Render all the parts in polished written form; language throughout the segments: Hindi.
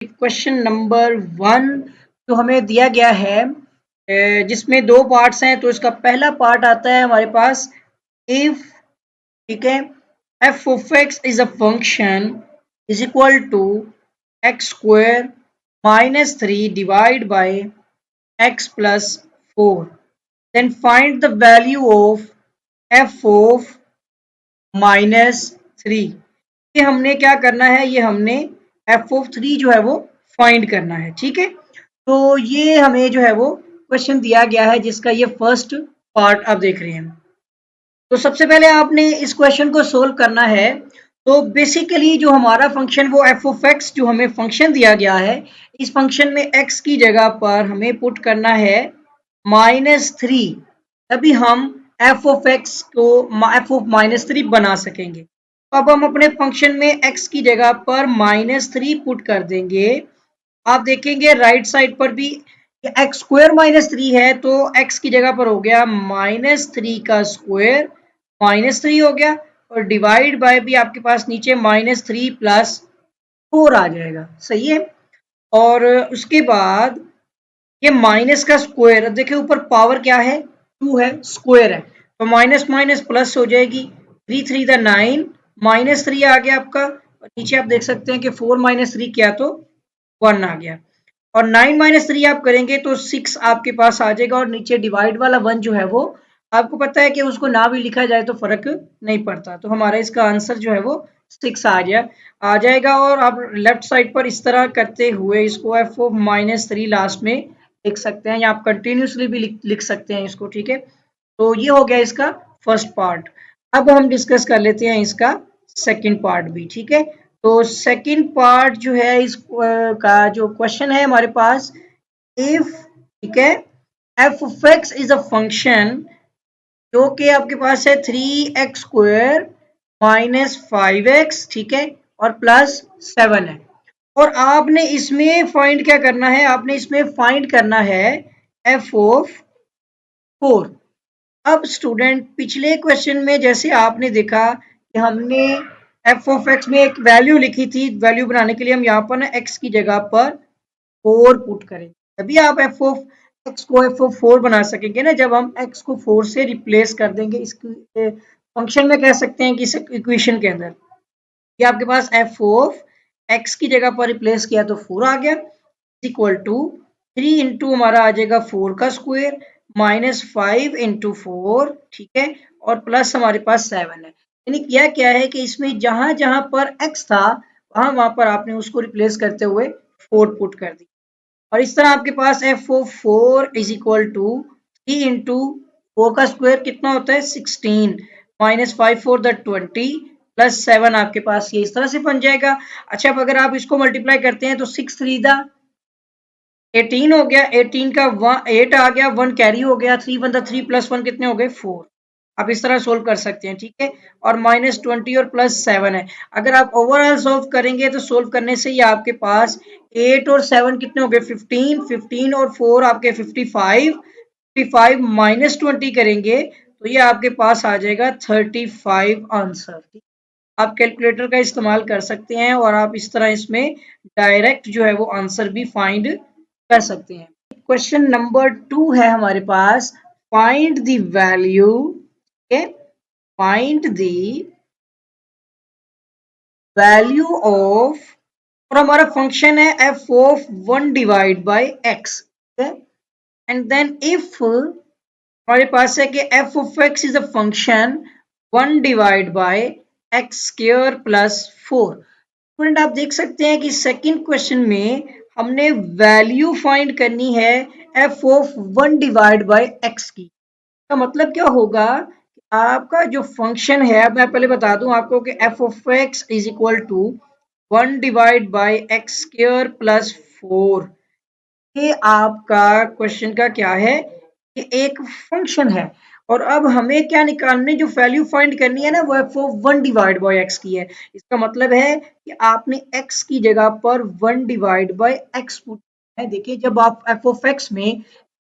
क्वेश्चन नंबर 1 जो हमें दिया गया है जिसमें दो पार्ट्स हैं। तो इसका पहला पार्ट आता है हमारे पास इफ, ठीक है, f of x is a function is equal to x square minus 3 divide by x plus 4, then find the value of f of -3। ये हमने क्या करना है, ये हमने एफ ऑफ 3 जो है वो फाइंड करना है। ठीक है, तो ये हमें जो है वो क्वेश्चन दिया गया है जिसका ये फर्स्ट पार्ट आप देख रहे हैं। तो सबसे पहले आपने इस क्वेश्चन को सोल्व करना है। तो बेसिकली जो हमारा फंक्शन वो एफ ऑफ एक्स जो हमें फंक्शन दिया गया है, इस फंक्शन में एक्स की जगह पर हमें पुट करना है -3, तभी हम एफ ऑफ एक्स को एफ ऑफ -3 बना सकेंगे। तो अब हम अपने फंक्शन में एक्स की जगह पर -3 पुट कर देंगे। आप देखेंगे राइट साइड पर भी एक्स स्क्वायर -3 है, तो एक्स की जगह पर हो गया -3 का स्क्वायर -3 हो गया, और डिवाइड बाय भी आपके पास नीचे -3 प्लस 4 आ जाएगा। सही है, और उसके बाद ये माइनस का स्क्वायर, देखिए ऊपर पावर क्या है, 2 है, स्क्वायर है, तो माइनस माइनस प्लस हो जाएगी, 3 3 द 9, -3 आ गया आपका, और नीचे आप देख सकते हैं कि 4 -3 किया तो 1 आ गया, और 9 -3 आप करेंगे तो 6 आपके पास आ जाएगा, और नीचे डिवाइड वाला 1 जो है वो आपको पता है कि उसको ना भी लिखा जाए तो फर्क नहीं पड़ता। तो हमारा इसका आंसर जो है वो 6 आ जाएगा। और आप लेफ्ट साइड पर इस तरह करते हुए इसको एफ ऑफ -3 लास्ट में लिख सकते हैं, या आप कंटिन्यूसली भी लिख सकते हैं इसको। ठीक है, तो ये हो गया इसका फर्स्ट पार्ट। अब हम डिस्कस कर लेते हैं इसका सेकंड पार्ट भी। ठीक है, तो सेकंड पार्ट जो है इस का जो क्वेश्चन है हमारे पास, इफ, ठीक है, f of x is a function जो कि आपके पास है 3x स्क्वायर -5x, ठीक है, और प्लस 7 है, और आपने इसमें फाइंड क्या करना है, आपने इसमें फाइंड करना है एफ ऑफ 4। अब स्टूडेंट पिछले क्वेश्चन में जैसे आपने देखा कि हमने एफ ऑफ एक्स में एक वैल्यू लिखी थी, वैल्यू बनाने के लिए हम यहाँ पर ना एक्स की जगह पर 4 पुट करेंगे, तभी आप एफ ऑफ एक्स को एफ ऑफ 4 बना सकेंगे ना, जब हम एक्स को 4 से रिप्लेस कर देंगे इस फंक्शन में, कह सकते हैं कि इस इक्वेशन के अंदर। ये आपके पास एफ ऑफ एक्स की जगह पर रिप्लेस किया तो 4 आ गया, इक्वल टू 3 इंटू हमारा आ जाएगा 4 का स्क्वायर -5 इंटू 4, ठीक है, और प्लस हमारे पास 7 है। यानी किया क्या है कि इसमें जहां जहां पर x था वहां वहां पर आपने उसको रिप्लेस करते हुए 4 पुट कर दी, और इस तरह आपके पास F of 4 is equal to 3 into 4 का स्क्वायर कितना होता है 16, -5 4 द 20 प्लस 7 आपके पास ये इस तरह से बन जाएगा। अच्छा, अब अगर आप इसको मल्टीप्लाई करते हैं तो 6 3 द 18 हो गया, 18 का 8 आ गया, 1 कैरी हो गया, 3 1 द 3 प्लस 1 कितने हो गए 4। आप इस तरह सोल्व कर सकते हैं। ठीक है, और -20 और +7 है। अगर आप ओवरऑल सोल्व करेंगे तो सोल्व करने से ही आपके पास 8 और 7 कितने हो गए 15, 15 और 4 आपके 55, 55 -20 करेंगे तो ये आपके पास आ जाएगा 35 आंसर। आप कैलकुलेटर का इस्तेमाल कर सकते हैं और आप इस तरह इसमें डायरेक्ट जो है वो आंसर भी फाइंड कर सकते हैं। क्वेश्चन नंबर 2 है हमारे पास, find the value, find the value of, और हमारा फंक्शन है f of 1 divide by x, and then if हमारे पास है कि f of x is a function 1 divide by x square plus 4। Student आप देख सकते हैं कि सेकंड क्वेश्चन में हमने वैल्यू फाइंड करनी है f of 1 divide by x की। का मतलब क्या होगा, आपका जो फंक्शन है, मैं पहले बता दूं आपको कि f of x is equal to 1 divide by x square plus 4। ये आपका क्वेश्चन का क्या है, ये एक फंक्शन है, और अब हमें क्या निकालने, जो वैल्यू फाइंड करनी है ना वो F of 1 divide by x की है। इसका मतलब है कि आपने x की जगह पर 1 डिवाइड बाय एक्स पुट है। देखिए जब आप एफ ऑफ एक्स में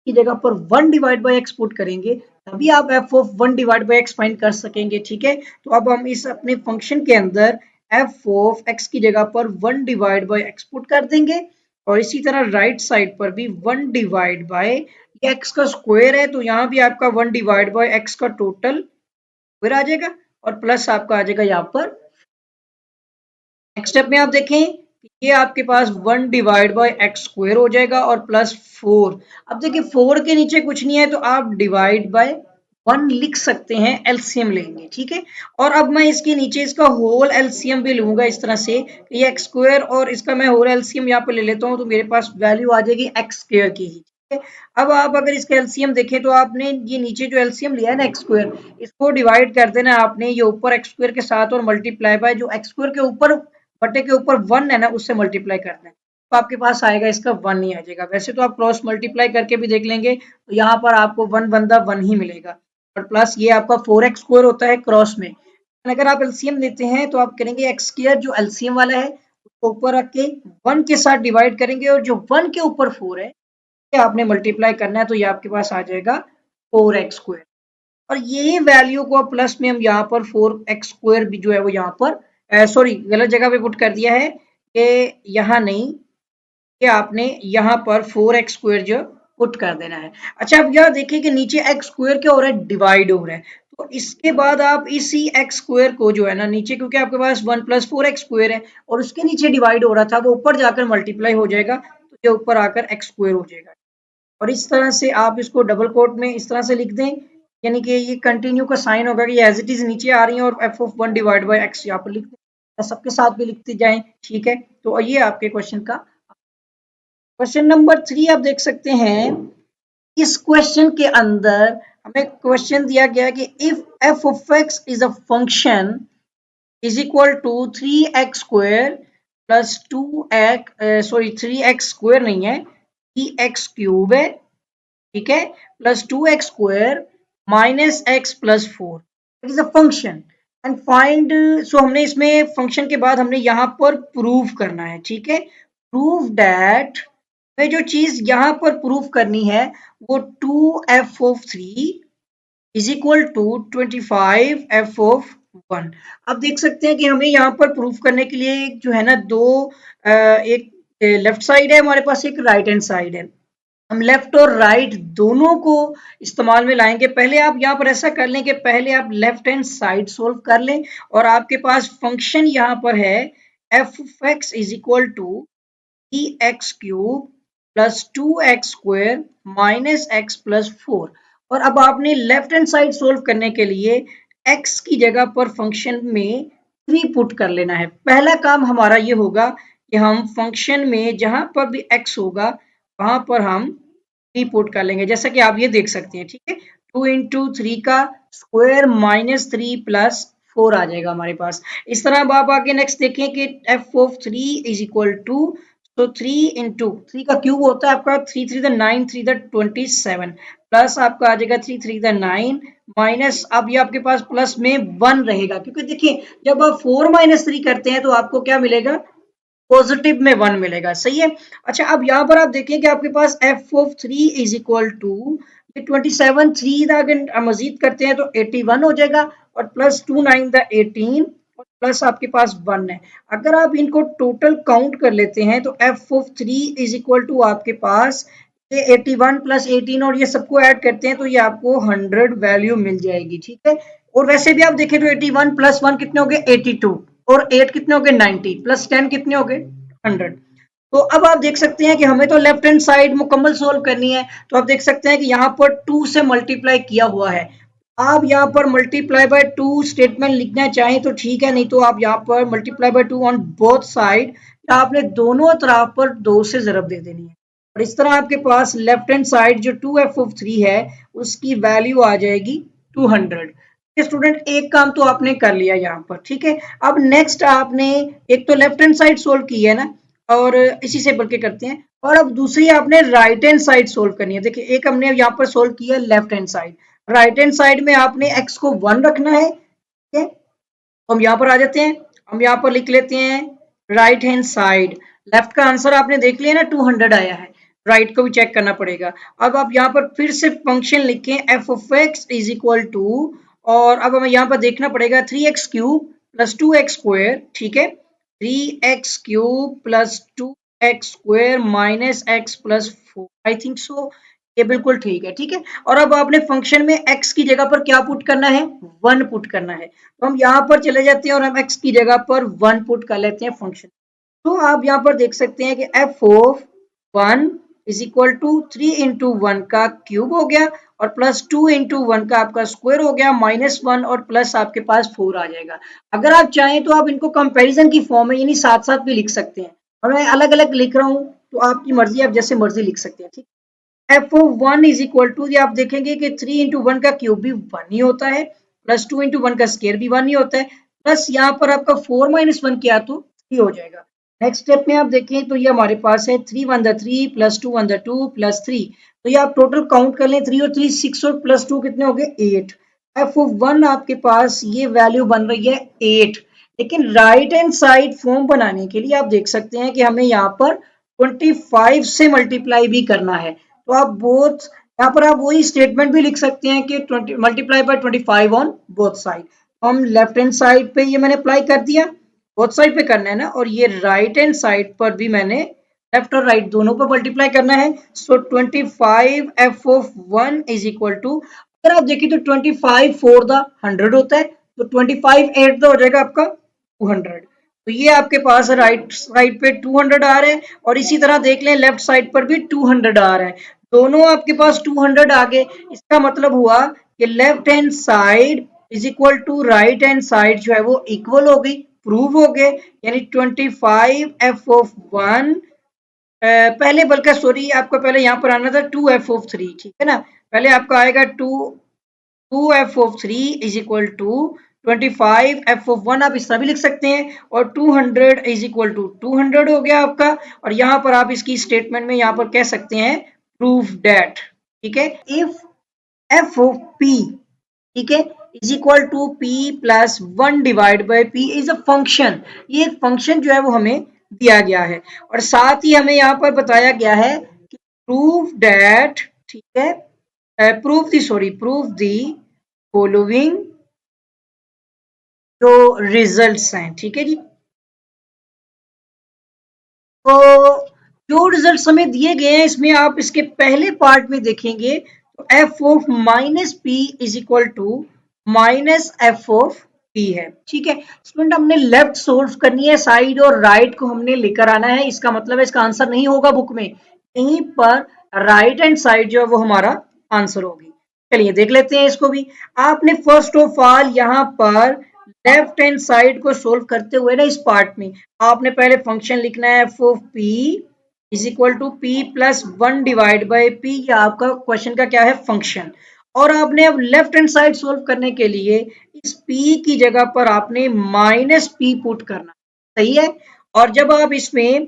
की जगह पर 1 डिवाइड बाय एक्स पुट करेंगे तभी आप f of 1 divide by x find कर सकेंगे। ठीक है, तो अब हम इस अपने फंक्शन के अंदर एफ ऑफ एक्स की जगह पर 1 डिवाइड बाय एक्स पुट कर देंगे और इसी तरह राइट साइड पर भी 1 डिवाइड बाय एक्स का स्क्वायर है तो यहाँ भी आपका 1 डिवाइड बाय एक्स का टोटल स्क्वायर आ जाएगा और प्लस आपका आ जाएगा यहाँ पर। नेक्स्ट स्टेप में आप देखें ये आपके पास 1 डिवाइड बाय एक्स स्क्वायर हो जाएगा और प्लस 4। अब देखिए 4 के नीचे कुछ नहीं है तो आप डिवाइड बाय 1 लिख सकते हैं, एलसीएम लेंगे, ठीक है। और अब मैं इसके नीचे इसका होल एलसीएम भी लूंगा इस तरह से, ये एक्स स्क्वायर और इसका मैं होल एलसीएम यहाँ पे ले लेता हूँ तो मेरे पास वैल्यू आ जाएगी एक्स स्क्वायर की ही। अब आप अगर इसका एलसीएम देखें तो आपने ये नीचे जो एलसीएम लिया है ना एक्स स्क्वायर, इसको डिवाइड कर देना आपने ये ऊपर एक्स स्क्वायर के साथ और मल्टीप्लाई बाय जो एक्स स्क्वायर के ऊपर बटे के ऊपर 1 है ना उससे मल्टीप्लाई करना है तो आपके पास आएगा इसका 1 ही आ जाएगा। वैसे तो आप क्रॉस मल्टीप्लाई करके भी देख लेंगे तो यहाँ पर आपको 1 बंदा 1 ही मिलेगा और प्लस ये आपका 4x स्क्वायर होता है क्रॉस में। अगर आप एलसीएम लेते हैं तो आप करेंगे एक्स स्क्वायर जो एलसीएम वाला है उसको ऊपर रख के 1 के साथ डिवाइड करेंगे और जो 1 के ऊपर 4 है आपने मल्टीप्लाई करना है तो ये आपके पास आ जाएगा 4x स्क्वायर और यही वैल्यू को प्लस में हम यहाँ पर 4x स्क्वायर भी जो है वो यहाँ पर सॉरी गलत जगह पे पुट कर दिया है कि यहाँ नहीं कि आपने यहाँ पर 4x स्क्वायर जो पुट कर देना है। अच्छा अब यह देखिए कि नीचे x स्क्वायर क्या हो रहा है डिवाइड हो रहा है तो इसके बाद आप इसी x स्क्वायर को जो है ना नीचे क्योंकि आपके पास 1 प्लस 4x स्क्वायर है और उसके नीचे डिवाइड हो रहा था वो ऊपर जाकर मल्टीप्लाई हो जाएगा तो ये ऊपर आकर x स्क्वायर हो जाएगा और इस तरह से आप इसको डबल कोट में इस तरह से लिख दें यानी कि ये कंटिन्यू का साइन होगा कि ये एज इट इज नीचे आ रही है और F of 1 divide by x यहाँ पर लिख दें सबके साथ भी लिखते जाएं, ठीक है। तो ये आपके क्वेश्चन का क्वेश्चन नंबर 3 आप देख सकते हैं। इस क्वेश्चन के अंदर हमें क्वेश्चन दिया गया कि if f of x is a function is equal to 3x square plus 2x sorry 3x square नहीं है 3x क्यूब है, ठीक है, plus 2x square minus x plus 4 it is a function and find. So हमने इसमें फंक्शन के बाद हमने यहाँ पर प्रूव करना है, ठीक है। प्रूव दैट में जो चीज यहाँ पर प्रूव करनी है वो 2f of 3 is equal to 25f of 1। अब देख सकते हैं कि हमें यहाँ पर प्रूफ करने के लिए जो है ना दो एक लेफ्ट साइड है हमारे पास, एक राइट हैंड साइड है। हम लेफ्ट और राइट दोनों को इस्तेमाल में लाएंगे। पहले आप यहाँ पर ऐसा कर लें कि पहले आप लेफ्ट हैंड साइड सोल्व कर लें और आपके पास फंक्शन यहाँ पर है f of x is equal to e x cube plus 2x square minus x plus 4 और अब आपने लेफ्ट हैंड साइड सोल्व करने के लिए x की जगह पर फंक्शन में 3 पुट कर लेना है। पहला काम हमारा ये होगा कि हम फंक्शन में जहां पर भी x होगा वहां पर हम 3 पुट कर लेंगे जैसा कि आप ये देख सकते हैं, ठीक है। 2 इंटू 3 का स्क्वायर माइनस 3 प्लस 4 आ जाएगा हमारे पास। इस तरह अब आप आगे नेक्स्ट देखें कि f of 3 is equal to तो 3 इंटू 3 का क्यूब होता है आपका 3 3 9 3 27 प्लस आपका आ जाएगा 3 3 9 माइनस अब ये आपके पास प्लस में 1 रहेगा क्योंकि देखिए जब आप 4 माइनस 3 करते हैं तो आपको क्या मिलेगा पॉजिटिव में 1 मिलेगा, सही है। अच्छा अब यहाँ पर आप देखें कि आपके पास F of 3 is equal to 27 3 अगर मजीद करते हैं तो 81 हो जाएगा और प्लस 2 9 18 प्लस आपके पास 1 है। अगर आप इनको टोटल काउंट कर लेते हैं तो f of 3 is equal to आपके पास ये 81 प्लस 18 और ये सबको ऐड करते हैं तो ये आपको 100 वैल्यू मिल जाएगी, ठीक है। और वैसे भी आप देखें तो 81 प्लस 1 कितने हो गए 82 और 8 कितने हो गए 90 प्लस 10 कितने हो गए 100। तो अब आप देख सकते हैं कि हमें तो लेफ्ट हैंड साइड मुकम्मल सोल्व करनी है तो आप देख सकते हैं कि यहाँ पर 2 से मल्टीप्लाई किया हुआ है। आप यहाँ पर मल्टीप्लाई बाय 2 स्टेटमेंट लिखना चाहें तो ठीक है, नहीं तो आप यहाँ पर multiply by 2 on both side आपने दोनों तरफ पर 2 से ज़रब दे देनी है और इस तरह आपके पास लेफ्ट हैंड साइड जो 2f ऑफ 3 है उसकी वैल्यू आ जाएगी 200। स्टूडेंट एक काम तो आपने कर लिया यहाँ पर, ठीक है। अब नेक्स्ट आपने एक तो लेफ्ट हैंड साइड सोल्व की है ना और इसी से बढ़ के करते हैं और अब दूसरी आपने राइट हैंड साइड सोल्व करनी है। देखिए एक हमने यहाँ पर सोल्व किया left hand side, right hand side में आपने x को 1 रखना है, ठीक है। तो हम यहाँ पर आ जाते हैं, हम यहाँ पर लिख लेते हैं राइट हैंड साइड। लेफ्ट का आंसर आपने देख लिया ना 200 आया है, राइट को भी चेक करना पड़ेगा। अब आप यहाँ पर फिर से फंक्शन लिखें f of x is equal to और अब हमें यहाँ पर देखना पड़ेगा 3x क्यूब प्लस 2x² ठीक है, 3x³ plus 2x² minus x plus 4, I think so ये बिल्कुल ठीक है। ठीक है, और अब आपने फंक्शन में x की जगह पर क्या पुट करना है, 1 पुट करना है। तो हम यहाँ पर चले जाते हैं और हम x की जगह पर 1 पुट कर लेते हैं फंक्शन। तो आप यहाँ पर देख सकते हैं कि f of 1 is equal to 3 into 1 का क्यूब हो गया और प्लस 2 इंटू 1 का आपका स्क्वायर हो गया, माइनस 1 और प्लस आपके पास 4 आ जाएगा। अगर आप चाहें तो आप इनको कंपैरिजन की फॉर्म में यानी साथ साथ भी लिख सकते हैं, और मैं अलग अलग लिख रहा हूँ तो आपकी मर्जी, आप जैसे मर्जी लिख सकते हैं। ठीक, f of 1 is equal to, ये आप देखेंगे कि 3 इंटू 1 का क्यूब भी 1 ही होता है, प्लस 2 इंटू 1 का स्क्वायर भी 1 ही होता है, प्लस यहाँ पर आपका 4 माइनस 1 किया तो 3 हो जाएगा। नेक्स्ट स्टेप में आप देखें तो ये हमारे पास है 3 1 द 3 प्लस 2 1 द 2 प्लस 3, तो ये आप टोटल काउंट कर लें, 3 और 3 6 और प्लस 2 कितने हो गए 8। एफ ऑफ 1 आपके पास ये वैल्यू बन रही है 8, लेकिन राइट हैंड साइड फॉर्म बनाने के लिए आप देख सकते हैं कि हमें यहाँ पर 25 से मल्टीप्लाई भी करना है। तो आप बोथ यहाँ पर आप वही स्टेटमेंट भी लिख सकते हैं कि 20 multiply by 25 on both side. हम लेफ्ट हैंड साइड पे ये मैंने अप्लाई कर दिया, बोथ साइड पे करना है ना, और ये राइट हैंड साइड पर भी मैंने लेफ्ट और राइट दोनों पर मल्टीप्लाई करना है। So 25 f of 1 is equal to, अगर आप देखिए तो 25 4 द 100 होता है, तो 25 8 द हो जाएगा आपका 200। तो ये आपके पास राइट साइड पे 200 आ रहे हैं, और इसी तरह देख लें लेफ्ट साइड पर भी 200 आ रहे हैं, दोनों आपके पास 200 आ गए। इसका मतलब हुआ कि left hand side is equal to right hand side जो है वो इक्वल हो गई, प्रूव हो गए, यानी 25 एफ ऑफ 1 पहले, बल्कि सॉरी आपको पहले यहाँ पर आना था 2 एफ ऑफ 3, ठीक है ना, पहले आपका आएगा 2 f of 3 is equal to 25 f of 1, आप इस तरह भी लिख सकते हैं, और 200 इज इक्वल टू 200 हो गया आपका, और यहाँ पर आप इसकी स्टेटमेंट में यहाँ पर कह सकते हैं प्रूफ दैट, ठीक है, इफ एफ ऑफ पी, ठीक है, is equal to p plus 1 divide by p is a function, ये एक फंक्शन जो है वो हमें दिया गया है, और साथ ही हमें यहाँ पर बताया गया है कि प्रूफ दैट, ठीक है, प्रूफ दी फॉलोइंग जो रिजल्ट्स हैं, ठीक है जी। तो जो रिजल्ट्स हमें दिए गए हैं इसमें आप इसके पहले पार्ट में देखेंगे तो f of minus p is equal to minus f of p है, ठीक है। स्टूडेंट हमने लेफ्ट सोल्व करनी है, साइड और राइट को हमने लेकर आना है, इसका मतलब है इसका आंसर नहीं होगा बुक में, यहीं पर राइट हैंड साइड जो है वो हमारा आंसर होगी। चलिए देख लेते हैं इसको भी। आपने फर्स्ट ऑफ ऑल यहाँ पर लेफ्ट हैंड साइड को सोल्व करते हुए ना इस पार्ट में आपने पहले फंक्शन लिखना है f of p is equal to p plus 1 divide by p, या आपका क्वेश्चन का क्या है फंक्शन, और आपने अब लेफ्ट हैंड साइड सोल्व करने के लिए इस p की जगह पर आपने माइनस p पुट करना, सही है। और जब आप इसमें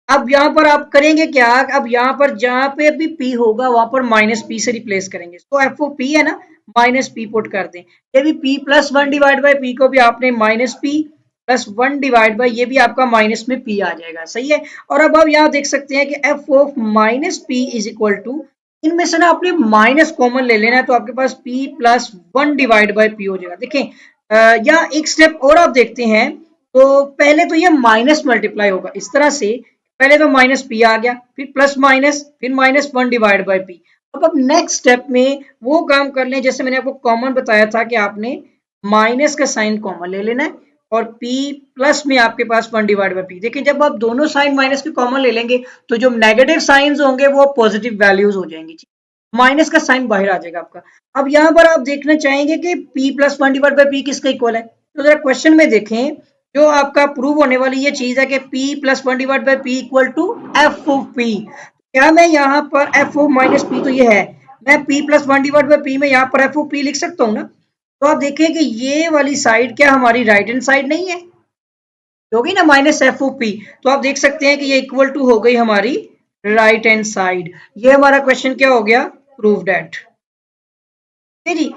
अब यहाँ पर आप करेंगे क्या, अब यहाँ पर जहाँ पे भी p होगा वहां पर माइनस p से रिप्लेस करेंगे, तो एफ ओ पी है ना, माइनस p पुट कर दें, ये भी p plus 1 divide by p को भी आपने minus p plus 1 divide by, ये भी आपका माइनस में p आ जाएगा, सही है। और अब आप यहाँ देख सकते हैं कि f of minus p is equal to, इनमें से ना आपने माइनस कॉमन ले लेना है, तो आपके पास p plus 1 divide by p हो जाएगा। देखें या एक स्टेप और आप देखते हैं, तो पहले तो ये माइनस मल्टीप्लाई होगा इस तरह से, पहले तो माइनस पी आ गया, फिर प्लस माइनस, फिर माइनस 1 डिवाइड बाई पी। अब नेक्स्ट स्टेप में वो काम कर लें जैसे मैंने आपको कॉमन बताया था कि आपने माइनस का साइन कॉमन ले लेना है, और p प्लस में आपके पास 1 डिवाइड बाई पी। देखिए जब आप दोनों साइन माइनस के कॉमन ले लेंगे तो जो नेगेटिव साइंस होंगे वो पॉजिटिव वैल्यूज हो जाएंगी, माइनस का साइन बाहर आ जाएगा आपका। अब यहाँ पर आप देखना चाहेंगे कि p plus 1 divide by P किसका इक्वल है, तो जरा क्वेश्चन में देखें, जो आपका प्रूव होने वाली ये चीज है कि p plus 1 divide by p equal to f of p। क्या मैं यहाँ पर एफ ऑफ माइनस पी, तो ये है, मैं p plus 1 divide by P में यहाँ पर एफ ऑफ p लिख सकता हूँ ना। तो आप देखें कि ये वाली साइड क्या हमारी राइट हैंड साइड नहीं है, होगी ना माइनस एफ ओ पी, तो आप देख सकते हैं कि ये इक्वल टू हो गई हमारी राइट हैंड साइड। ये हमारा क्वेश्चन क्या हो गया, प्रूव दैट, जी।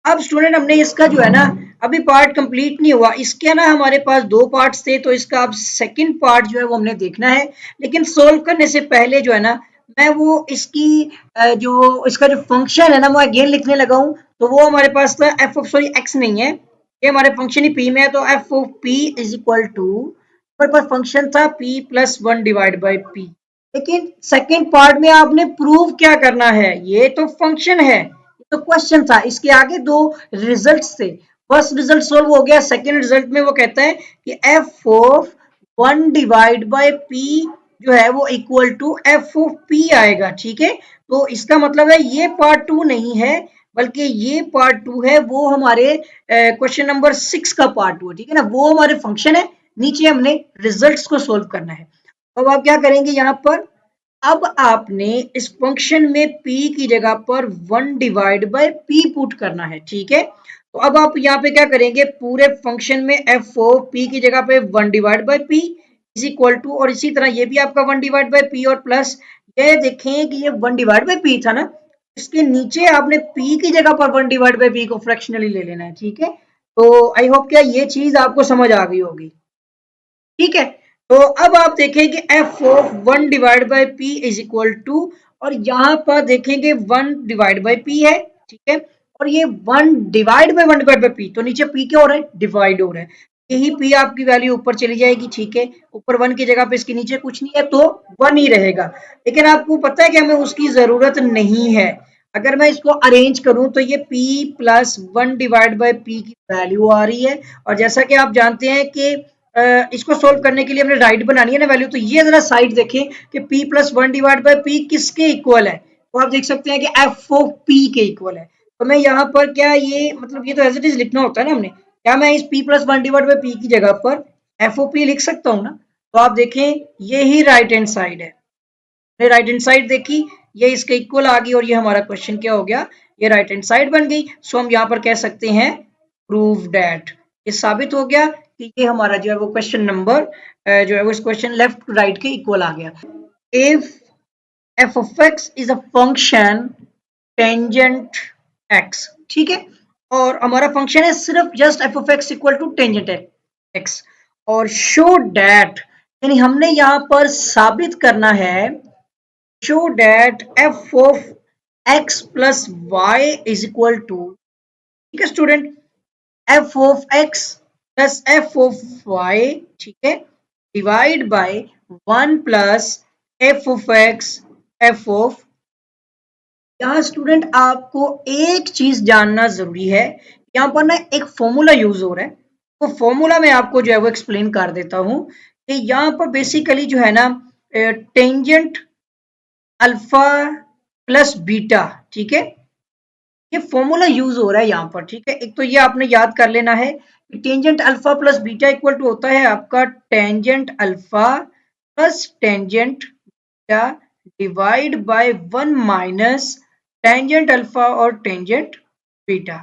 अब स्टूडेंट हमने इसका जो है ना अभी पार्ट कंप्लीट नहीं हुआ, इसके ना हमारे पास दो पार्ट्स थे, तो इसका अब सेकंड पार्ट जो है वो हमने देखना है, लेकिन सोल्व करने से पहले जो है ना मैं वो इसकी जो इसका जो फंक्शन है ना वो अगेन लिखने लगा हूं। तो वो हमारे पास था एफ ऑफ, सॉरी एक्स नहीं है, ये हमारे फंक्शन ही पी में है, तो f of p is equal to, हमारे पास फंक्शन था p plus one divide by p, लेकिन सेकेंड पार्ट में आपने प्रूव क्या करना है, ये तो फंक्शन है, ये तो क्वेश्चन था, इसके आगे दो रिजल्ट्स थे। फर्स्ट रिजल्ट सोल्व हो गया, सेकेंड रिजल्ट में वो कहता है कि f of one divide by p जो है वो equal to f of p आएगा, ठीक है। तो इसका मतलब है ये पार्ट टू नहीं है, बल्कि ये पार्ट टू है, वो हमारे क्वेश्चन नंबर 6 का पार्ट टू है, ठीक है ना, वो हमारे फंक्शन है, नीचे हमने रिजल्ट्स को सोल्व करना है। अब आप क्या करेंगे यहाँ पर, अब आपने इस फंक्शन में p की जगह पर 1 डिवाइड बाय p पुट करना है, ठीक है। तो अब आप यहाँ पे क्या करेंगे, पूरे फंक्शन में f ऑफ p की जगह पे 1 divide by p is equal to, और इसी तरह ये भी आपका 1 डिवाइड बाय p और प्लस, ये देखें कि ये 1 डिवाइड बाय p था ना, इसके नीचे आपने p की जगह पर 1 डिवाइड बाय p को फ्रैक्शनली ले लेना है, ठीक है। तो आई होप क्या ये चीज आपको समझ आ गई होगी, ठीक है। तो अब आप देखेंगे f of 1 divide by p is equal to, और यहाँ पर देखेंगे 1 डिवाइड बाई पी है, ठीक है, और ये 1 divide by 1 divide by P, तो नीचे पी क्या हो रहा है, डिवाइड हो रहा है, यही पी आपकी वैल्यू ऊपर चली जाएगी, ठीक है, ऊपर 1 की जगह पे इसके नीचे कुछ नहीं है तो 1 ही रहेगा, लेकिन आपको पता है कि हमें उसकी जरूरत नहीं है। अगर मैं इसको अरेंज करूं तो ये p plus 1 divide by P की वैल्यू आ रही है, और जैसा कि आप जानते हैं कि इसको सोल्व करने के लिए हमने राइट बनानी है ना वैल्यू, तो ये जरा साइड देखें कि p plus 1 divide by P किसके इक्वल है, तो आप देख सकते हैं कि एफ ऑफ p के इक्वल है। तो मैं यहाँ पर क्या, ये मतलब ये तो एज इट इज लिखना होता है ना हमने, क्या मैं इस p plus 1 divide by P की जगह पर एफ ऑफ p लिख सकता हूँ ना। तो आप देखें ये ही राइट हैंड साइड है, राइट हैंड साइड देखी, ये इसके इक्वल आ गई, और ये हमारा क्वेश्चन क्या हो गया, ये राइट हैंड साइड बन गई। सो हम यहाँ पर कह सकते हैं प्रूव दैट, ये साबित हो गया कि ये हमारा जो है वो क्वेश्चन नंबर जो है वो इस क्वेश्चन लेफ्ट राइट के इक्वल आ गया। If f of x is a function tangent x, ठीक है, और हमारा फंक्शन है सिर्फ just f of x equal to tangent x, और शो दैट, यानी हमने यहाँ पर साबित करना है, show that f of x plus y is equal to, ठीक है student, f of x plus f of y, ठीक है, divide by 1 plus f of x f of, यहाँ स्टूडेंट आपको एक चीज जानना जरूरी है, यहाँ पर ना एक फॉर्मूला यूज हो रहा है, तो फॉर्मूला मैं आपको जो है वो एक्सप्लेन कर देता हूँ कि यहाँ पर बेसिकली जो है ना टेंजेंट अल्फा प्लस बीटा, ठीक है, ये फॉर्मूला यूज हो रहा है यहाँ पर, ठीक है। एक तो ये आपने याद कर लेना है कि tangent alpha plus beta equal to होता है आपका tangent alpha plus tangent beta divide by 1 minus tangent alpha और टेंजेंट बीटा।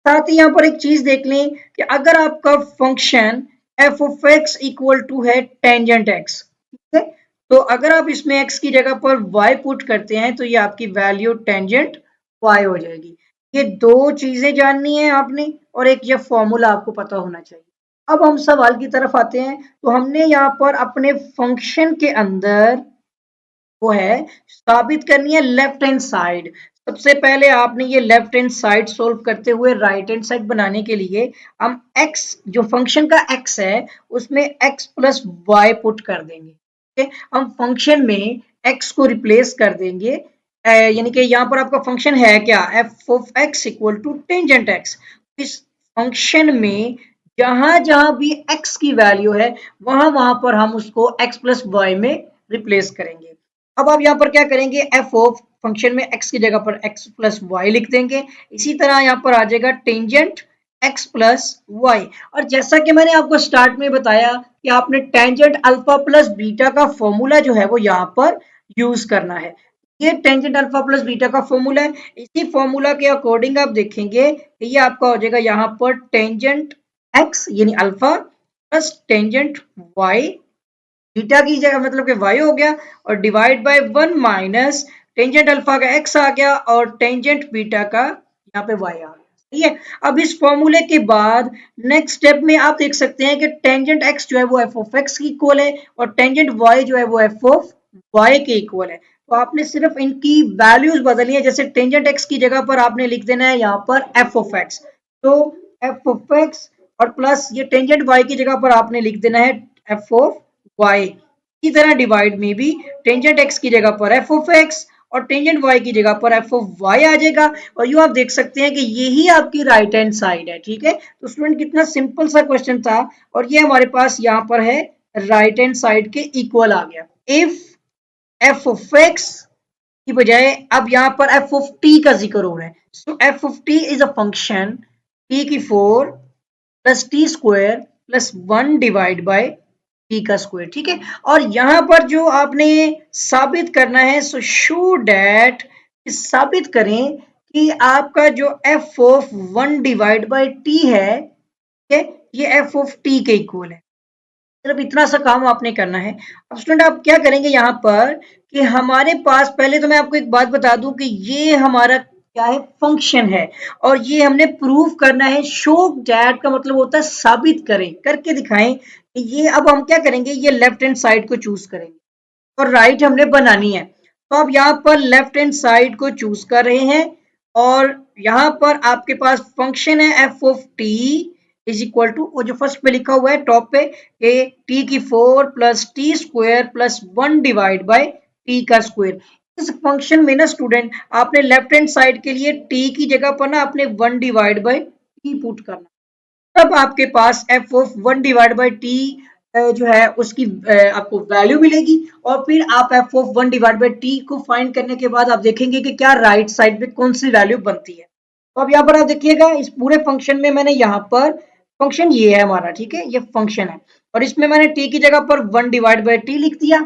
साथ ही यहाँ पर एक चीज देख लें कि अगर आपका function f of x equal to है टेंजेंट एक्स, ठीक है, तो अगर आप इसमें x की जगह पर y पुट करते हैं तो ये आपकी वैल्यू टेंजेंट y हो जाएगी। ये दो चीजें जाननी है आपने, और एक ये फॉर्मूला आपको पता होना चाहिए। अब हम सवाल की तरफ आते हैं, तो हमने यहाँ पर अपने फंक्शन के अंदर वो है साबित करनी है लेफ्ट हैंड साइड। सबसे पहले आपने ये लेफ्ट हैंड साइड सोल्व करते हुए राइट हैंड साइड बनाने के लिए हम x जो फंक्शन का x है उसमें x प्लस वाई पुट कर देंगे, हम फंक्शन में x को रिप्लेस कर देंगे, यानी कि यहाँ पर आपका फंक्शन है क्या, f of x equal to tangent x. इस फंक्शन में जहां जहां भी x की वैल्यू है वहां वहां पर हम उसको x प्लस वाई में रिप्लेस करेंगे। अब आप यहाँ पर क्या करेंगे, एफ ऑफ फंक्शन में x की जगह पर x प्लस वाई लिख देंगे, इसी तरह यहाँ पर आ जाएगा टेंजेंट x प्लस वाई, और जैसा कि मैंने आपको स्टार्ट में बताया कि आपने टेंजेंट अल्फा प्लस बीटा का फॉर्मूला जो है वो यहाँ पर यूज करना है। ये टेंजेंट अल्फा प्लस बीटा का फॉर्मूला है, इसी फॉर्मूला के अकॉर्डिंग आप देखेंगे कि ये आपका हो जाएगा यहाँ पर टेंजेंट x यानी alpha plus tangent y, beta की जगह मतलब कि y हो गया, और divide by 1 minus tangent alpha का x आ गया और टेंजेंट बीटा का यहाँ पे y आ गया, सही है। अब इस फॉर्मूले के बाद नेक्स्ट स्टेप में आप देख सकते हैं कि टेंजेंट x जो है वो f ऑफ x की इक्वल है, और टेंजेंट y जो है वो f ऑफ y के इक्वल है। तो आपने सिर्फ इनकी वैल्यूज बदलनी है, जैसे टेंजेंट x की जगह पर आपने लिख देना है यहाँ पर f ऑफ x, तो एफ ऑफ एक्स और प्लस ये टेंजेंट वाई की जगह पर आपने लिख देना है एफ ऑफ वाई। इसी तरह डिवाइड में भी टेंजेंट एक्स की जगह पर एफ ऑफ एक्स और टेंजेंट वाई की जगह पर एफ ऑफ वाई आ जाएगा। और यू आप देख सकते हैं कि यही आपकी राइट हैंड साइड है। ठीक है, तो स्टूडेंट कितना सिंपल सा क्वेश्चन था और ये हमारे पास यहाँ पर है राइट हैंड साइड के इक्वल आ गया। इफ एफ ऑफ एक्स की बजाय अब यहाँ पर एफ ऑफ टी का जिक्र हो रहा है। So f of t is a function t की 4 plus t square plus 1 divide by t का स्क्वायर। ठीक है, और यहां पर जो आपने साबित करना है, सो शो डैट, साबित करें कि आपका जो F of 1 divide by T है, ठीक है, ये एफ ऑफ टी के इक्वल है। सिर्फ इतना सा काम आपने करना है। अब स्टूडेंट आप क्या करेंगे यहाँ पर कि हमारे पास, पहले तो मैं आपको एक बात बता दूं कि ये हमारा क्या है, फंक्शन है और ये हमने प्रूव करना है। शो दैट का मतलब होता है साबित करें, करके दिखाएं कि ये। अब हम क्या करेंगे, ये लेफ्ट हैंड साइड को चूज करेंगे और राइट हमने बनानी है। तो अब यहाँ पर लेफ्ट हैंड साइड को चूज कर रहे हैं और यहाँ पर आपके पास फंक्शन है f of t is equal to, वो जो फर्स्ट पे लिखा हुआ है टॉप पे, ए टी की 4 plus t square plus 1 divide by t का स्क्वायर। इस फंक्शन में ना स्टूडेंट आपने लेफ्ट हैंड साइड के लिए टी की जगह पर ना आपने 1 डिवाइड बाय टी पुट करना, तब आपके पास F of 1 divide by t जो है उसकी आपको वैल्यू मिलेगी। और फिर आप f of 1 divide by t को फाइंड करने के बाद आप देखेंगे कि क्या राइट साइड पे कौन सी वैल्यू बनती है। तो अब यहाँ पर आप देखिएगा, इस पूरे फंक्शन में मैंने यहाँ पर, फंक्शन ये है हमारा, ठीक है, ये फंक्शन है और इसमें मैंने टी की जगह पर 1 डिवाइड बाय टी लिख दिया।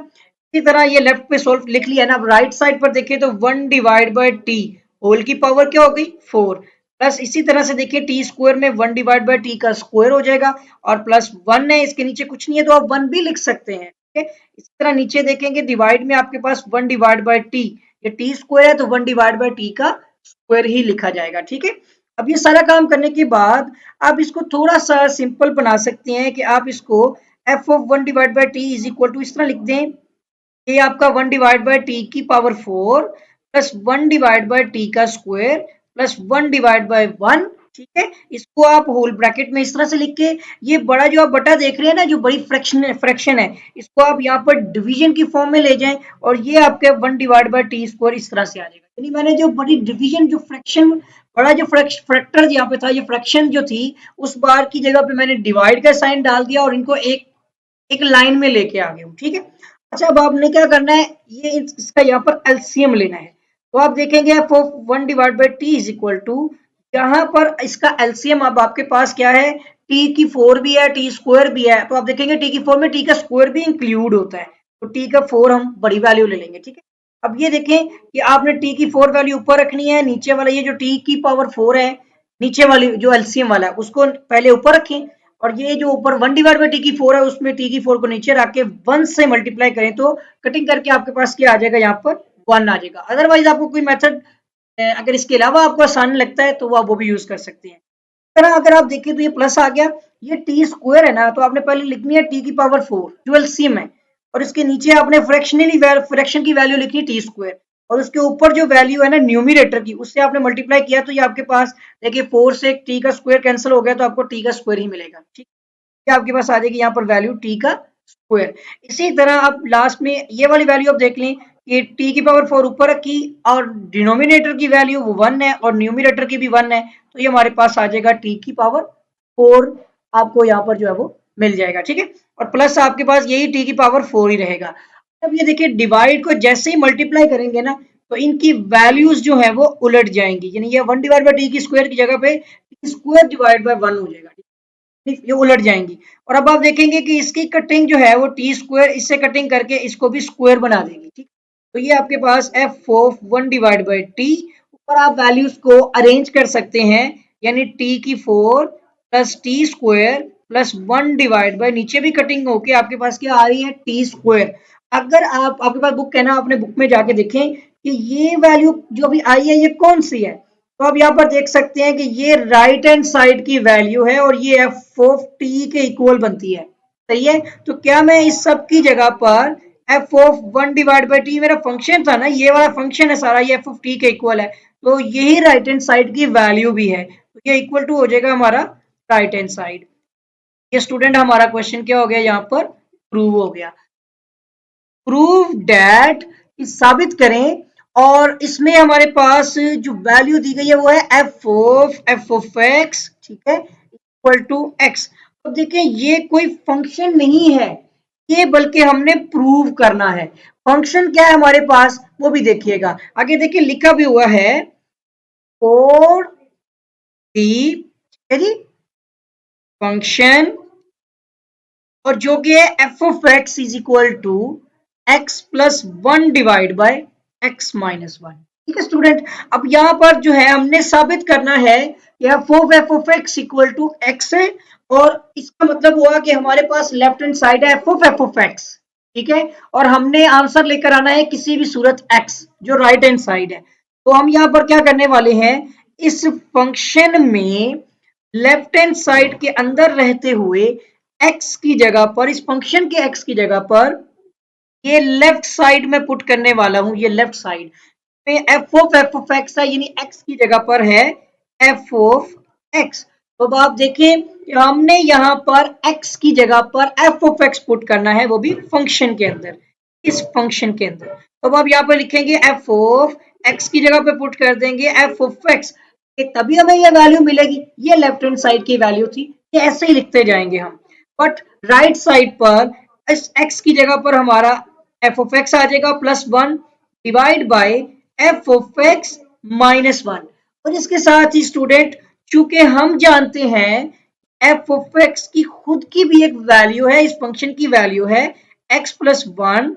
इसी तरह ये लेफ्ट पे सोल्व लिख लिया ना। अब राइट साइड पर देखिए तो 1 डिवाइड बाय टी होल की पावर क्या हो गई, 4, प्लस इसी तरह से देखिए टी स्क्वायर में 1 डिवाइड बाय टी का स्क्वायर हो जाएगा और प्लस 1 है, इसके नीचे कुछ नहीं है तो आप 1 भी लिख सकते हैं। ठीक है, इसी तरह नीचे देखेंगे डिवाइड में आपके पास 1 डिवाइड बाय टी, ये टी स्क्वायर है तो 1 डिवाइड बाय टी का स्क्वायर ही लिखा जाएगा। ठीक है, अब ये सारा काम करने के बाद आप इसको थोड़ा सा सिंपल बना सकते हैं कि आप इसको f of 1 divide by t is equal to इस तरह लिख दें, ये आपका 1 डिवाइड बाय टी की power 4 plus 1 divide by t का स्क्वायर प्लस 1 डिवाइड बाय 1। ठीक है, इसको आप होल ब्रैकेट में इस तरह से लिख के, ये बड़ा जो आप बटा देख रहे हैं ना, जो बड़ी फ्रैक्शन है, इसको आप यहाँ पर डिवीजन की फॉर्म में ले जाएं और ये आपके 1 डिवाइड बाय टी स्क्वायर इस तरह से आ जाएगा। यानी मैंने जो बड़ी डिवीजन, जो फ्रैक्शन, बड़ा जो फैक्टर यहाँ पे था, ये फ्रैक्शन जो थी, उस बार की जगह पे मैंने डिवाइड का साइन डाल दिया और इनको एक एक लाइन में लेके आ गए हूँ। ठीक है, अच्छा अब आपने क्या करना है, ये इसका यहाँ पर एलसीएम लेना है। तो आप देखेंगे f of 1 divide by t is equal to, यहाँ पर इसका एलसीएम अब आपके पास क्या है, टी की 4 भी है, टी स्क्वायर भी है, तो आप देखेंगे टी की 4 में टी का स्क्वायर भी इंक्लूड होता है, तो टी का 4 हम बड़ी वैल्यू ले लेंगे। ठीक है, अब ये देखें कि आपने टी की 4 वैल्यू ऊपर रखनी है, नीचे वाला ये जो टी की पावर 4 है, नीचे वाली जो एलसीएम वाला है उसको पहले ऊपर रखें और ये जो ऊपर 1 डिवाइड बाय टी की 4 है उसमें टी की 4 को नीचे रख के 1 से मल्टीप्लाई करें तो कटिंग करके आपके पास क्या आ जाएगा, यहाँ पर 1 आ जाएगा। अदरवाइज आपको कोई मेथड अगर इसके अलावा आपको आसान लगता है तो आप वो भी यूज कर सकते हैं। तरह अगर आप देखें तो ये प्लस आ गया, ये टी स्क्वायर है ना, तो आपने पहले लिखनी है टी की पावर 4 जो एलसीएम है और इसके नीचे आपने फ्रैक्शन की वैल्यू लिखनी है टी स्क्वायर और उसके ऊपर जो वैल्यू है ना न्यूमिनेटर की, उससे आपने मल्टीप्लाई किया तो ये आपके पास देखिए 4 से टी का स्क्वायर कैंसिल हो गया तो आपको टी का स्क्वायर ही मिलेगा। ठीक है, आपके पास आ जाएगी यहाँ पर वैल्यू टी का स्क्वायर। इसी तरह आप लास्ट में ये वाली वैल्यू आप देख लें कि टी की पावर 4 ऊपर रखी और डिनोमिनेटर की वैल्यू वो 1 है और न्यूमिनेटर की भी 1 है, तो ये हमारे पास आ जाएगा टी की पावर 4, आपको यहाँ पर जो है वो मिल जाएगा। ठीक है, और प्लस आपके पास यही टी की पावर 4 ही रहेगा। अब ये देखिए डिवाइड को जैसे ही मल्टीप्लाई करेंगे ना तो इनकी वैल्यूज जो है वो उलट जाएंगी, यानी ये 1 डिवाइड बाय टी की स्क्वायर की जगह पे स्क्वायर डिवाइड बाय 1 हो जाएगा, ये उलट जाएंगी। और अब आप देखेंगे कि इसकी कटिंग जो है वो टी स्क्वायर इससे कटिंग करके इसको भी स्क्वायर बना देगी। ठीक, तो ये आपके पास F of 1 divide by t, ऊपर आप वैल्यूज को अरेंज कर सकते हैं, यानी टी की 4 plus t square plus 1 divide bye, नीचे भी कटिंग होके आपके पास क्या आ रही है, टी स्क्वायर। अगर आप, आपके पास बुक है ना, अपने बुक में जाके देखें कि ये वैल्यू जो अभी आई है ये कौन सी है, तो आप यहाँ पर देख सकते हैं कि ये राइट हैंड साइड की वैल्यू है और ये एफ ऑफ टी के इक्वल बनती है। सही है, तो क्या मैं इस सब की जगह पर f of 1 divide by T मेरा फंक्शन था ना, ये वाला फंक्शन है सारा, ये एफ ऑफ टी के इक्वल है, तो यही राइट हैंड साइड की वैल्यू भी है, तो ये इक्वल टू हो जाएगा हमारा राइट हैंड साइड। ये स्टूडेंट हमारा क्वेश्चन क्या हो गया, यहाँ पर प्रूव हो गया। प्रूव दैट, साबित करें, और इसमें हमारे पास जो वैल्यू दी गई है वो है एफ ऑफ एक्स, ठीक है, इक्वल टू एक्स। अब देखिए ये कोई फंक्शन नहीं है ये, बल्कि हमने प्रूव करना है। फंक्शन क्या है हमारे पास वो भी देखिएगा, आगे देखिए लिखा भी हुआ है 4d, ठीक है जी, फंक्शन, और जो कि है f of x is equal to x plus one divide by x minus one. ठीक है स्टूडेंट, अब यहाँ पर जो है हमने साबित करना है f of x equal to x है, और इसका मतलब हुआ कि हमारे पास लेफ्ट हैंड साइड है एफ ऑफ एक्स, ठीक है, और हमने आंसर लेकर आना है किसी भी सूरत एक्स जो राइट हैंड साइड है। तो हम यहाँ पर क्या करने वाले हैं, इस फंक्शन में लेफ्ट हैंड साइड के अंदर रहते हुए एक्स की जगह पर, इस फंक्शन के एक्स की जगह पर ये लेफ्ट साइड में पुट करने वाला हूं, ये लेफ्ट साइड में एफ ऑफ एक्स है, यानी एक्स की जगह पर है एफ ऑफ एक्स। तो अब आप देखें हमने यहाँ पर एक्स की जगह पर एफ ऑफ एक्स पुट करना है, वो भी फंक्शन के अंदर, इस फंक्शन के अंदर। तो अब आप यहाँ पर लिखेंगे एफ ऑफ एक्स की जगह पे पुट कर देंगे एफ ऑफ एक्स, तभी हमें ये वैल्यू मिलेगी। ये लेफ्ट हैंड साइड की वैल्यू थी, ये ऐसे ही लिखते जाएंगे हम। बट राइट साइड पर इस x की जगह पर हमारा एफ ऑफ एक्स आ जाएगा plus one divide bye F of x minus one. और इसके साथ ही स्टूडेंट, चूंकि हम जानते हैं एफ ऑफ एक्स की खुद की भी एक वैल्यू है, इस फंक्शन की वैल्यू है x plus one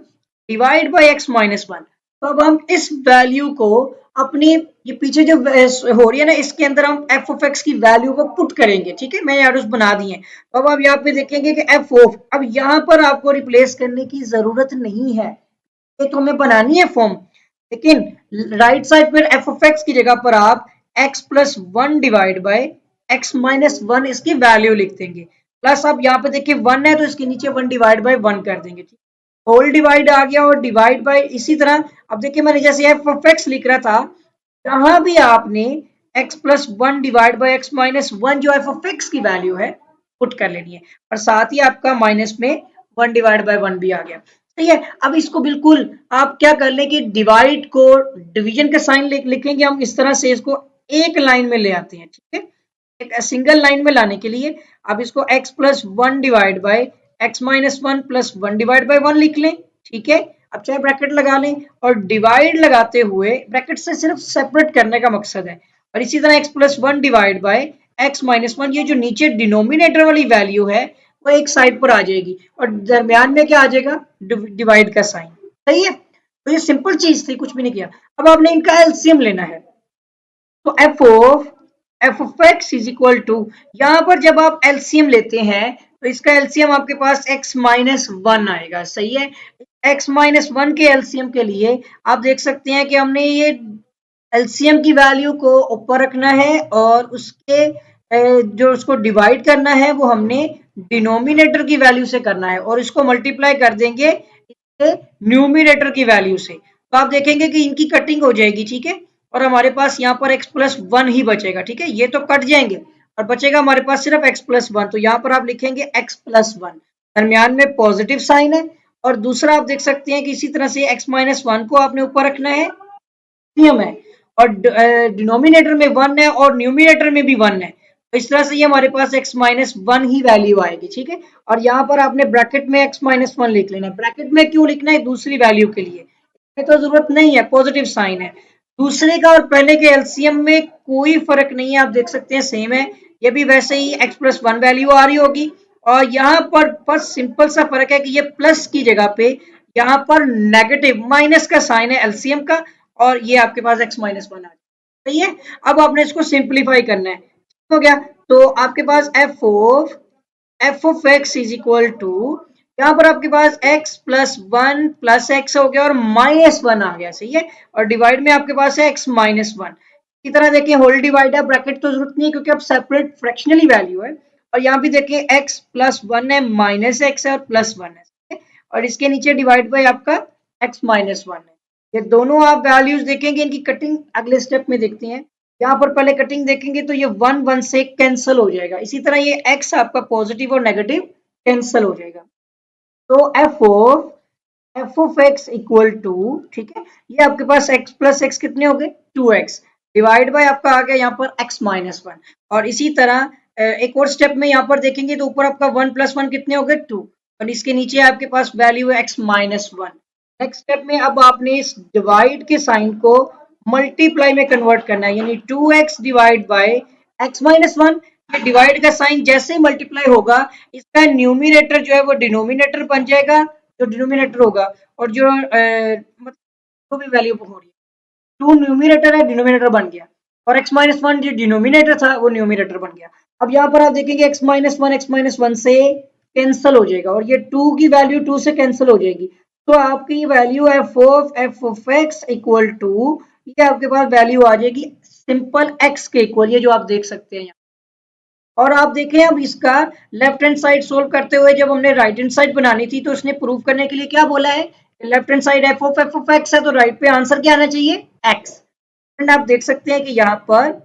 divide by x minus one. तो अब हम इस वैल्यू को अपनी ये पीछे जो हो रही है ना, इसके अंदर हम एफ ऑफ एक्स की वैल्यू को पुट करेंगे, ठीक है, मैंने एरोस बना दिए। तो अब आप यहाँ पे देखेंगे कि एफ ऑफ, अब यहाँ पर आपको रिप्लेस करने की जरूरत नहीं है, ये तो हमें बनानी है फॉर्म, लेकिन राइट साइड पर एफ ऑफ एक्स की जगह पर आप x plus one divide by x minus one इसकी वैल्यू लिख देंगे। प्लस अब यहाँ पे देखिए वन है तो इसके नीचे वन डिवाइड बाय वन कर देंगे, ठीक, होल डिवाइड आ गया, और डिवाइड बाय इसी तरह। अब देखिए मैंने जैसे एफ ऑफ एक्स लिख रहा था, जहां भी आपने x plus one divide by x minus one जो एफ ऑफ एक्स की वैल्यू है पुट कर लेनी है, और साथ ही आपका माइनस में वन डिवाइड बाई वन भी आ गया। सही है, अब इसको बिल्कुल आप क्या कर लें कि डिवाइड को डिवीजन का साइन लिखेंगे हम इस तरह से, इसको एक लाइन में ले आते हैं, ठीक है, एक सिंगल लाइन में लाने के लिए आप इसको x plus one divide by x minus one plus one divide by one लिख लें, ठीक है। अब चाहे ब्रैकेट लगा लें, और डिवाइड लगाते हुए ब्रैकेट से सिर्फ सेपरेट करने का मकसद है, और इसी तरह x plus one divide by x minus one, ये जो नीचे डिनोमिनेटर वाली वैल्यू है वो एक साइड पर आ जाएगी, और दरमियान में क्या आ जाएगा, डिवाइड का साइन। सही है, तो ये सिंपल चीज थी, कुछ भी नहीं किया। अब आपने इनका एलसीएम लेना है, तो f of x is equal to, यहाँ पर जब आप एलसीएम लेते हैं तो इसका एलसीएम आपके पास x माइनस वन आएगा। सही है, x माइनस वन के एलसीएम के लिए आप देख सकते हैं कि हमने ये एलसीएम की वैल्यू को ऊपर रखना है, और उसके जो उसको डिवाइड करना है वो हमने डिनोमिनेटर की वैल्यू से करना है, और इसको मल्टीप्लाई कर देंगे इसके न्यूमिनेटर की वैल्यू से। तो आप देखेंगे कि इनकी कटिंग हो जाएगी, ठीक है, और हमारे पास यहाँ पर x प्लस वन ही बचेगा, ठीक है, ये तो कट जाएंगे और बचेगा हमारे पास सिर्फ x प्लस वन। तो यहाँ पर आप लिखेंगे x प्लस वन, दरमियान में पॉजिटिव साइन है, और दूसरा आप देख सकते हैं कि इसी तरह से x माइनस वन को आपने ऊपर रखना है, नियम है, और डिनोमिनेटर में वन है और न्यूमिनेटर में भी वन है, तो इस तरह से ये हमारे पास x माइनस वन ही वैल्यू आएगी, ठीक है। और यहाँ पर आपने ब्रैकेट में x माइनस वन लिख लेना है। ब्रैकेट में क्यों लिखना है, दूसरी वैल्यू के लिए, तो जरूरत नहीं है, पॉजिटिव साइन है। दूसरे का और पहले के एलसीएम में कोई फर्क नहीं है, आप देख सकते हैं सेम है, ये भी वैसे ही x प्लस वन वैल्यू आ रही होगी, और यहाँ पर बस सिंपल सा फर्क है कि ये प्लस की जगह पे यहाँ पर नेगेटिव माइनस का साइन है एलसीएम का, और ये आपके पास x माइनस वन आ जाए। सही है, अब आपने इसको सिंप्लीफाई करना है, हो गया। तो आपके पास F of x is equal to, यहाँ पर आपके पास x plus one plus x हो गया और माइनस वन आ गया। सही है, और डिवाइड में आपके पास है x माइनस वन। इसी तरह देखिए होल डिवाइड है, ब्रैकेट तो जरूरत नहीं है क्योंकि अब सेपरेट फ्रैक्शनली वैल्यू है, और यहाँ भी देखिए x प्लस वन है, माइनस एक्स है और प्लस वन है, और इसके नीचे डिवाइड बाई आपका x माइनस वन है। ये दोनों आप वैल्यूज देखेंगे, इनकी कटिंग अगले स्टेप में देखते हैं यहाँ पर पहले कटिंग देखेंगे तो ये 1 से कैंसिल हो जाएगा। इसी तरह ये x आपका पॉजिटिव और नेगेटिव कैंसिल हो जाएगा। तो f of x equal to, ठीक है, ये आपके पास x प्लस एक्स कितने हो गए 2x, डिवाइड बाय आपका आ गया यहाँ पर x माइनस वन। और इसी तरह एक और स्टेप में यहाँ पर देखेंगे तो ऊपर आपका 1 प्लस वन कितने हो गए 2, और इसके नीचे आपके पास वैल्यू है x minus one. Next step में अब आपने इस डिवाइड के साइन को मल्टीप्लाई में कन्वर्ट करना है, यानी 2x divide by x minus one. ये डिवाइड का साइन जैसे ही मल्टीप्लाई होगा इसका न्यूमिनेटर जो है वो डिनोमिनेटर बन जाएगा, जो डिनोमिनेटर होगा, और जो मतलब जो भी वैल्यू हो रही है, टू न्यूमिनेटर है डिनोमिनेटर बन गया, और x माइनस वन जो डिनोमिनेटर था वो न्यूमिनेटर बन गया। अब यहाँ पर आप देखेंगे x माइनस वन से कैंसिल हो जाएगा, और ये 2 की वैल्यू 2 से कैंसिल हो जाएगी। तो आपकी value f of x equal to, ये आपके पास वैल्यू आ जाएगी सिंपल x के इक्वल, ये जो आप देख सकते हैं यहाँ। और आप देखें अब इसका लेफ्ट हैंड साइड सोल्व करते हुए जब हमने राइट हैंड साइड बनानी थी तो उसने प्रूव करने के लिए क्या बोला है, left hand side F of x है तो राइट पे आंसर क्या आना चाहिए x। एंड आप देख सकते हैं कि यहाँ पर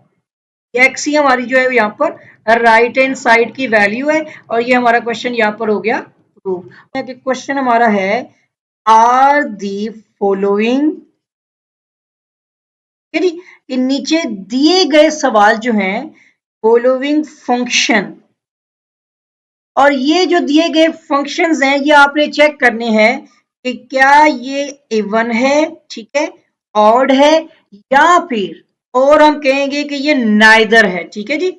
एक्स ही हमारी जो है यहाँ पर राइट हैंड साइड की वैल्यू है, और ये हमारा क्वेश्चन यहाँ पर हो गया प्रूव। क्वेश्चन हमारा है आर दी फॉलोइंग, कि नीचे दिए गए सवाल जो हैं फॉलोइंग फंक्शन, और ये जो दिए गए फंक्शंस हैं ये आपने चेक करने हैं कि क्या ये इवन है, ठीक है, ऑड है, या फिर और हम कहेंगे कि ये नाइदर है, ठीक है जी।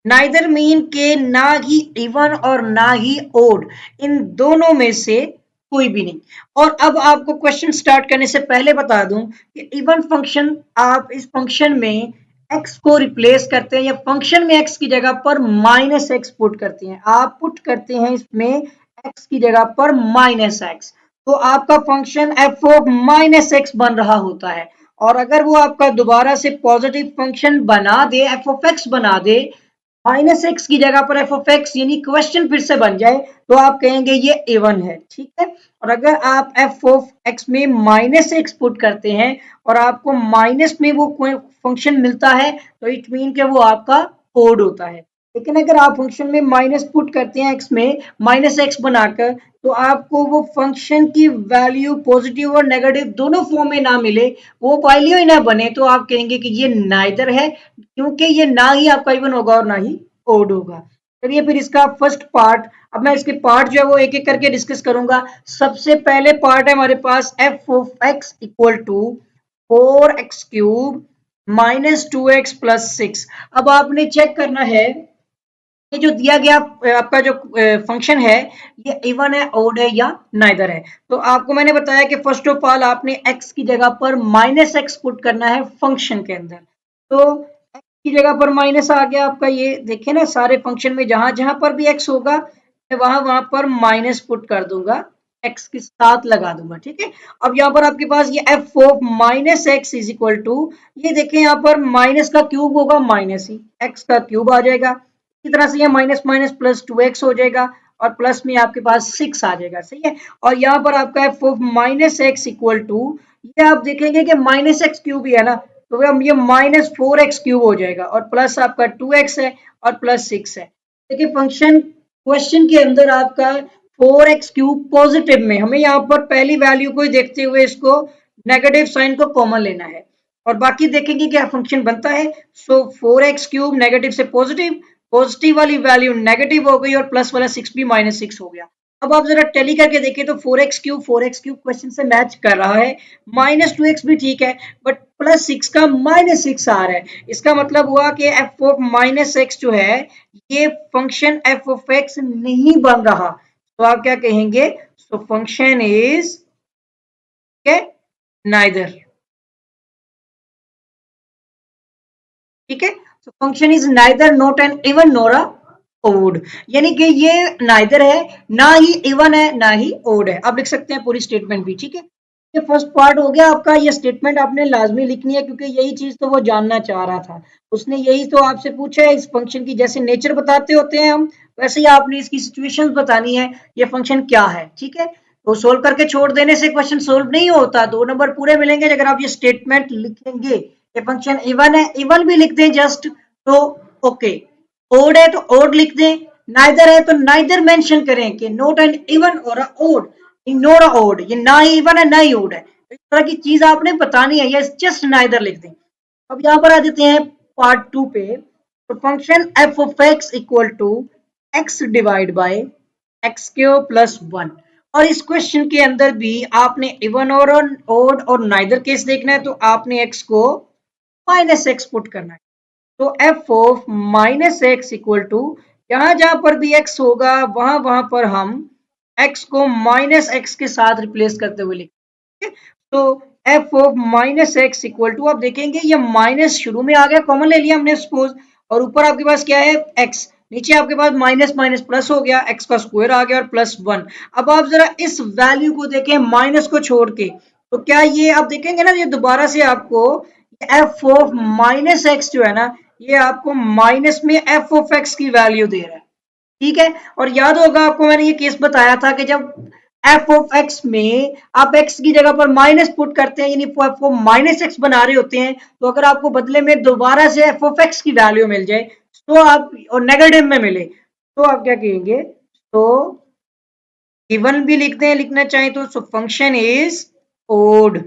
नाइदर मीन के ना ही इवन और ना ही ओड, इन दोनों में से कोई भी नहीं। और अब आपको क्वेश्चन स्टार्ट करने से पहले बता दूं कि इवन फंक्शन, आप इस फंक्शन में x को रिप्लेस करते हैं या फंक्शन में x की जगह पर माइनस एक्स पुट करते हैं, आप पुट करते हैं इसमें x की जगह पर माइनस एक्स, तो आपका function f of minus x बन रहा होता है। और अगर वो आपका दोबारा से पॉजिटिव फंक्शन बना दे, एफ ऑफ एक्स बना दे, माइनस एक्स की जगह पर एफ ऑफ एक्स, यानी क्वेश्चन फिर से बन जाए, तो आप कहेंगे ये इवन है, ठीक है। और अगर आप एफ ऑफ एक्स में माइनस एक्स पुट करते हैं और आपको माइनस में वो फंक्शन मिलता है तो इट मीन के वो आपका ओड होता है। लेकिन अगर आप फंक्शन में माइनस पुट करते हैं एक्स में माइनस एक्स बनाकर, तो आपको वो फंक्शन की वैल्यू पॉजिटिव और नेगेटिव दोनों फॉर्म में ना मिले, वो वैल्यू ही ना बने, तो आप कहेंगे कि ये नाइदर है, क्योंकि ये ना ही आपका इवन होगा और ना ही ओड होगा। चलिए फिर इसका फर्स्ट पार्ट, अब मैं इसके पार्ट जो है वो एक एक करके डिस्कस करूंगा। सबसे पहले पार्ट है हमारे पास F of x equal to 4x cube minus 2x plus 6। अब आपने चेक करना है ये जो दिया गया आपका जो फंक्शन है ये इवन है, ओड है, या नाइदर है। तो आपको मैंने बताया कि फर्स्ट ऑफ ऑल आपने x की जगह पर माइनस एक्स पुट करना है फंक्शन के अंदर। तो x की जगह पर माइनस आ गया आपका, ये देखिए ना सारे फंक्शन में जहां जहां पर भी x होगा मैं वहां वहां पर माइनस पुट कर दूंगा, x के साथ लगा दूंगा, ठीक है। अब यहाँ पर आपके पास ये f of minus x is equal to, ये देखें यहाँ पर माइनस का क्यूब होगा माइनस ही x का क्यूब आ जाएगा, इसी तरह से ये माइनस माइनस प्लस 2x हो जाएगा, और प्लस में आपके पास 6 आ जाएगा, सही है। और यहाँ पर आपका f of minus x equal to, ये आप देखेंगे कि माइनस एक्स क्यूब ही है ना, तो ये माइनस 4x क्यूब हो जाएगा, और प्लस आपका 2x है और प्लस 6 है। देखिए फंक्शन क्वेश्चन के अंदर आपका 4x क्यूब पॉजिटिव में, हमें यहाँ पर पहली वैल्यू को ही देखते हुए इसको नेगेटिव साइन को कॉमन लेना है, और बाकी देखेंगे क्या फंक्शन बनता है। सो 4x क्यूब नेगेटिव से पॉजिटिव, पॉजिटिव वाली वैल्यू नेगेटिव हो गई और प्लस वाला 6 भी माइनस 6 हो गया। अब आप जरा टैली करके देखें तो 4x क्यूब क्वेश्चन से मैच कर रहा है, माइनस 2x भी ठीक है, बट प्लस 6 का माइनस 6 आ रहा है, इसका मतलब हुआ कि एफ ऑफ माइनस एक्स जो है ये फंक्शन एफ ऑफ एक्स नहीं बन रहा। तो आप क्या कहेंगे, सो फंक्शन इज नाइदर, ठीक है। तो function is neither not an even nor a odd, यानी कि ये नाइदर है, ना ही इवन है ना ही ओड है। आप लिख सकते हैं पूरी स्टेटमेंट भी, ठीक है। ये फर्स्ट पार्ट हो गया आपका, ये स्टेटमेंट आपने लाजमी लिखनी है क्योंकि यही चीज तो वो जानना चाह रहा था, उसने यही तो आपसे पूछा है। इस फंक्शन की जैसे नेचर बताते होते हैं हम, वैसे ही आपने इसकी सिचुएशंस बतानी है, ये फंक्शन क्या है, ठीक है। तो सोल्व करके छोड़ देने से क्वेश्चन सोल्व नहीं होता, 2 नंबर पूरे मिलेंगे अगर आप ये स्टेटमेंट लिखेंगे, ये फंक्शन इवन है, इवन भी लिख दें जस्ट तो ओके। ओड है तो ओड लिख दें, नाइदर है तो नाइदर मेंशन करें कि नॉट एन इवन और ओड, नॉट अ ओड, ये ना ही इवन है ना ही ओड है, इस तरह की चीज आपने बतानी है, या जस्ट नाइदर लिख दें। अब यहाँ पर आ जाते हैं पार्ट 2 पे। तो function f of x equal to x divide by x cube plus 1। और इस क्वेश्चन के अंदर भी आपने इवन और ओड और नाइदर केस देखना है, तो आपने एक्स को माइनस एक्स पुट करना है। तो f of minus x equal to, यहां जहां पर भी एक्स होगा वहां वहां पर हम एक्स को माइनस एक्स के साथ रिप्लेस करते हुए लिखेंगे। तो f of minus x equal to, आप देखेंगे ये माइनस शुरू में आ गया, कॉमन ले लिया हमने सपोज, और ऊपर आपके पास क्या है एक्स, नीचे आपके पास माइनस माइनस प्लस हो गया, एक्स का स्क्वायर आ गया और प्लस 1। अब आप जरा इस वैल्यू को देखें माइनस को छोड़ के, तो क्या ये आप देखेंगे ना, ये दोबारा से आपको एफ ऑफ माइनस एक्स जो है ना, ये आपको माइनस में एफ ऑफ एक्स की वैल्यू दे रहा है। ठीक है, और याद होगा आपको मैंने ये केस बताया था कि जब एफ ऑफ एक्स में आप एक्स की जगह पर माइनस पुट करते हैं, यानी एफ को माइनस एक्स बना रहे होते हैं, तो अगर आपको बदले में दोबारा से एफ ऑफ एक्स की वैल्यू मिल जाए, तो आप, और नेगेटिव में मिले, तो आप क्या कहेंगे, तो इवन भी लिखते हैं, लिखना चाहें तो, so function is odd.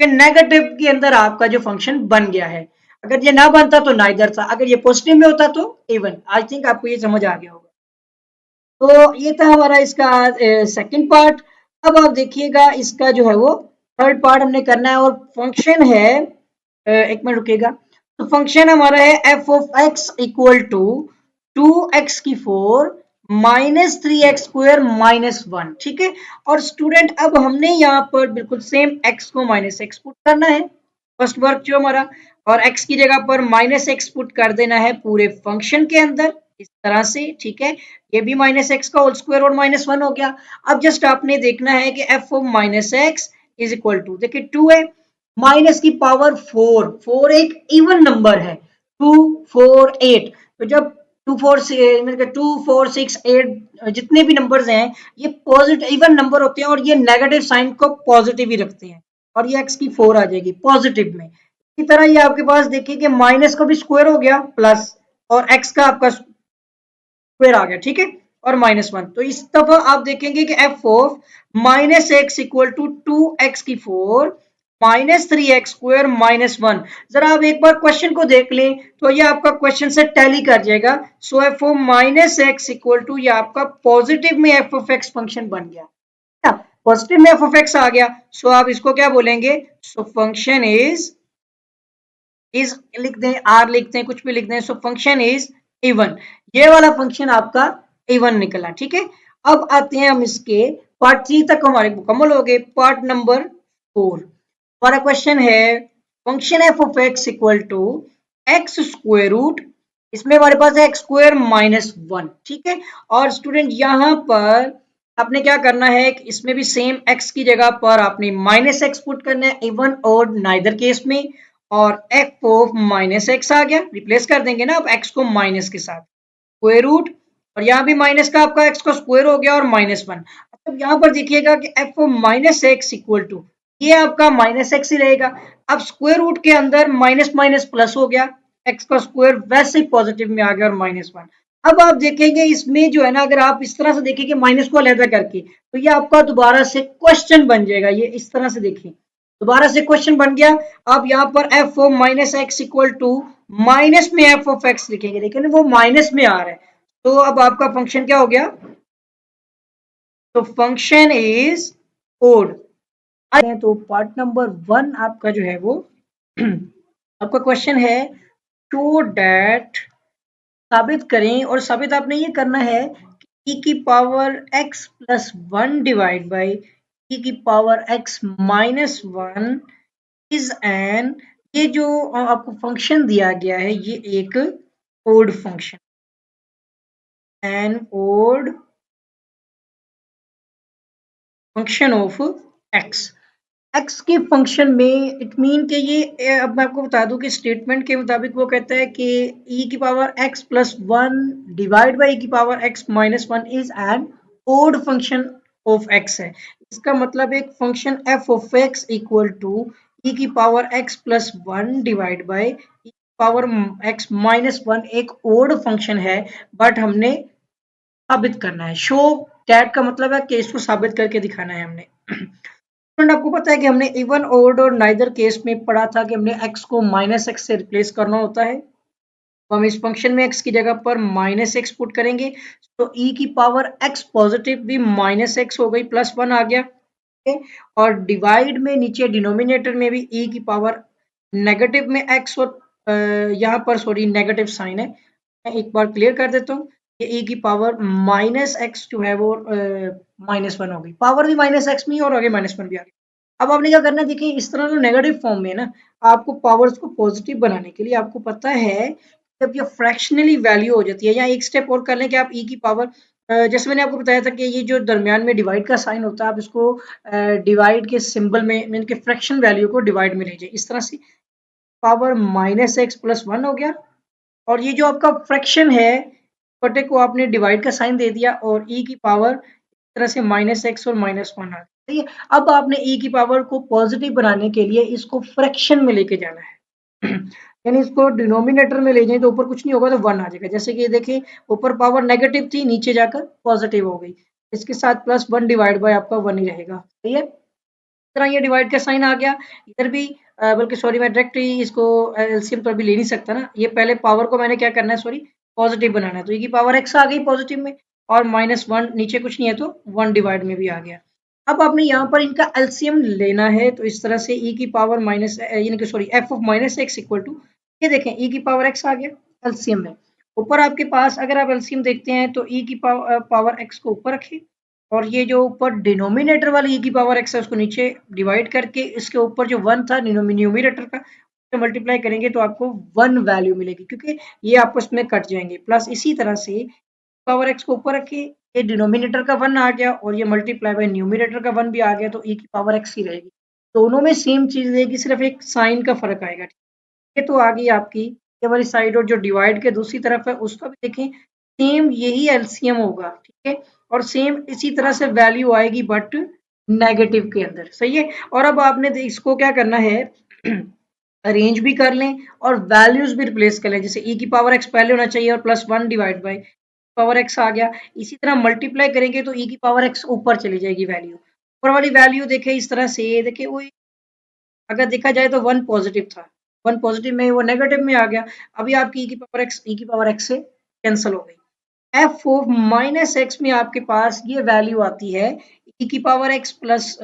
Negative के अंदर आपका जो फंक्शन बन गया है, अगर ये ना बनता तो नाइदर था, अगर ये पॉजिटिव में होता तो इवन। आई थिंक आपको ये समझ आ गया होगा। तो ये था हमारा इसका सेकंड पार्ट। अब आप देखिएगा इसका जो है वो थर्ड पार्ट हमने करना है, और फंक्शन है, एक मिनट रुकिएगा। तो फंक्शन हमारा है f of x equal to 2x की 4 माइनस 3x स्क्वायर माइनस 1। ठीक है, और स्टूडेंट अब हमने यहाँ पर बिल्कुल सेम x को माइनस एक्स पुट करना है, फर्स्ट वर्क जो हमारा, और x की जगह पर माइनस एक्स पुट कर देना है पूरे फंक्शन के अंदर इस तरह से। ठीक है, ये भी माइनस एक्स का होल स्क्वायर और माइनस 1 हो गया। अब जस्ट आपने देखना है कि f of minus x is equal to, देखिए 2 है, माइनस की पावर 4, 4 एक इवन नंबर है, 2 4 8। तो जब 2 4 मतलब 2 4 6 8 जितने भी नंबर्स हैं ये पॉजिटिव इवन नंबर होते हैं, और ये नेगेटिव साइन को पॉजिटिव ही रखते हैं, और ये x की 4 आ जाएगी पॉजिटिव में। इसी तरह ये आपके पास देखिए कि माइनस का भी स्क्वायर हो गया प्लस, और x का आपका स्क्वायर आ गया। ठीक है, और माइनस 1। तो इस दफा आप देखेंगे कि f of minus x equal to 2x की 4 माइनस 3x स्क्वायर माइनस 1। जरा आप एक बार क्वेश्चन को देख लें तो ये आपका क्वेश्चन से टैली कर जाएगा। So f of minus x equal to, ये आपका पॉजिटिव में एफ ऑफ एक्स फंक्शन बन गया, पॉजिटिव में एफ ऑफ एक्स आ गया। सो आप इसको क्या बोलेंगे, सो फंक्शन इज लिख दें, आर लिख दें, कुछ भी लिख दें, सो फंक्शन इज इवन। ये वाला फंक्शन आपका इवन निकला। ठीक है, अब आते हैं हम इसके पार्ट 3 तक हमारे मुकम्मल हो गए। पार्ट नंबर 4 हमारा क्वेश्चन है function f of x equal to x square root, इसमें हमारे पास है एक्स स्क्वायर माइनस 1। ठीक है, और स्टूडेंट यहाँ पर आपने क्या करना है, इसमें भी सेम x की जगह पर आपने माइनस एक्स पुट करना है, इवन और नाइदर केस में, और एफ ऑफ माइनस एक्स आ गया, रिप्लेस कर देंगे ना अब x को माइनस के साथ, स्क्वायर रूट, और यहाँ भी माइनस का आपका x का स्क्वायर हो गया और माइनस 1। अब यहाँ पर देखिएगा कि f of minus x equal to, ये आपका माइनस एक्स ही रहेगा। अब स्क्वायर रूट के अंदर माइनस माइनस प्लस हो गया, x का स्क्वायर वैसे ही पॉजिटिव में आ गया और माइनस 1। अब आप देखेंगे इसमें जो है ना, अगर आप इस तरह से देखेंगे माइनस को अलग करके, तो ये आपका दोबारा से क्वेश्चन बन जाएगा। ये इस तरह से देखिए, दोबारा से क्वेश्चन बन गया। आप यहाँ पर f of minus x equal to minus में एफ ऑफ एक्स लिखेंगे, लेकिन वो माइनस में आ रहा है, तो अब आपका फंक्शन क्या हो गया, तो फंक्शन इज ओड। तो पार्ट नंबर 1 आपका जो है वो आपका क्वेश्चन है, शो डैट, साबित करें, और साबित आपने ये करना है कि e की power x plus 1 divide by e की power x minus 1 is an, ये जो आपको फंक्शन दिया गया है ये एक odd function, an odd function of x। x के फंक्शन में इट मीन के ये, अब मैं आपको बता दूं कि स्टेटमेंट के मुताबिक वो कहता है कि e की power x plus 1 divide by e की power x minus 1 is an odd function of x है। इसका मतलब एक function f of x equal to e की power x plus one divide by e power x minus one एक ओड फंक्शन है, बट हमने साबित करना है। शो दैट का मतलब है कि इसको साबित करके दिखाना है हमने। स्टूडेंट आपको पता है कि हमने इवन ओड और नाइदर केस में पढ़ा था कि हमने x को माइनस एक्स से रिप्लेस करना होता है, तो हम इस फंक्शन में x की जगह पर माइनस एक्स पुट करेंगे, तो e की पावर x पॉजिटिव भी माइनस एक्स हो गई, प्लस वन आ गया। okay? और डिवाइड में नीचे डिनोमिनेटर में भी e की पावर नेगेटिव में x और यहाँ पर सॉरी नेगेटिव साइन है, मैं एक बार क्लियर कर देता हूँ। ये e की पावर माइनस एक्स जो है वो माइनस वन हो गई, पावर भी माइनस एक्स में ही और आगे माइनस वन भी आ गया। अब आपने क्या करना है, देखिए इस तरह नेगेटिव फॉर्म में है ना, आपको पावर्स को पॉजिटिव बनाने के लिए आपको पता है जब ये फ्रैक्शनली वैल्यू हो जाती है, या एक स्टेप और कर लें कि आप e की पावर जैसे मैंने आपको बताया था कि ये जो दरमियान में डिवाइड का साइन होता है, आप इसको डिवाइड के सिंबल में मीन के फ्रैक्शन वैल्यू को डिवाइड में लीजिए, इस तरह से power minus x plus one हो गया। और ये जो आपका फ्रैक्शन है बटे को आपने डिवाइड का साइन दे दिया, और e की पावर इस तरह से माइनस एक्स और माइनस वन आ गया। ठीक है, अब आपने e की पावर को पॉजिटिव बनाने के लिए इसको फ्रैक्शन में लेके जाना है। यानी इसको डिनोमिनेटर में ले जाए तो ऊपर कुछ नहीं होगा तो वन आ जाएगा, जैसे कि ये देखिए ऊपर पावर नेगेटिव थी, नीचे जाकर पॉजिटिव हो गई, इसके साथ प्लस वन डिवाइड बाय आपका वन ही रहेगा। सही है, तरह ये डिवाइड का साइन आ गया इधर भी, बल्कि सॉरी मैं डायरेक्ट ही इसको एलसीएम तो अभी ले नहीं सकता ना, ये पहले पावर को मैंने क्या करना है सॉरी पॉजिटिव बनाना है, तो ये की पावर एक्स आ गई पॉजिटिव में, और माइनस वन नीचे कुछ नहीं है तो वन डिवाइड में भी आ गया। अब आपने यहाँ पर इनका एलसीएम लेना है, तो इस तरह से ई की पावर माइनस यानी कि sorry f of minus x equal to, ये देखें ई की पावर एक्स आ गया एलसीएम में, ऊपर आपके पास अगर आप एलसीएम देखते हैं तो ई की पावर एक्स को ऊपर रखिए, और ये जो ऊपर डिनोमिनेटर वाली e की पावर x है उसको नीचे डिवाइड करके इसके ऊपर जो वन था न्यूमिनेटर का उससे मल्टीप्लाई करेंगे तो आपको वन वैल्यू मिलेगी, क्योंकि ये आपस में कट जाएंगे। प्लस इसी तरह से पावर x को ऊपर रखिए, ये डिनोमिनेटर का वन आ गया और ये मल्टीप्लाई बाय न्यूमिनेटर का वन भी आ गया, तो e की पावर x ही रहेगी। दोनों में सेम चीज रहेगी, सिर्फ एक साइन का फर्क आएगा। ये तो आ गई आपकी ये वाली साइड, और जो डिवाइड के दूसरी तरफ है उसका भी देखें सेम यही एलसीएम होगा। ठीक है, और सेम इसी तरह से वैल्यू आएगी बट नेगेटिव के अंदर। सही है, और अब आपने इसको क्या करना है अरेंज भी कर लें और वैल्यूज भी रिप्लेस कर लें, जैसे e की पावर x पहले होना चाहिए और plus one divide by power x आ गया, इसी तरह मल्टीप्लाई करेंगे तो e की पावर x ऊपर चली जाएगी वैल्यू, ऊपर वाली वैल्यू देखे इस तरह से, देखिए वो अगर देखा जाए तो वन पॉजिटिव था, वन पॉजिटिव में वो नेगेटिव में आ गया, अभी आपकी ई की पावर एक्स से कैंसिल हो गई। एफ ऑफ माइनस एक्स में आपके पास ये वैल्यू आती है ई की पावर एक्स प्लस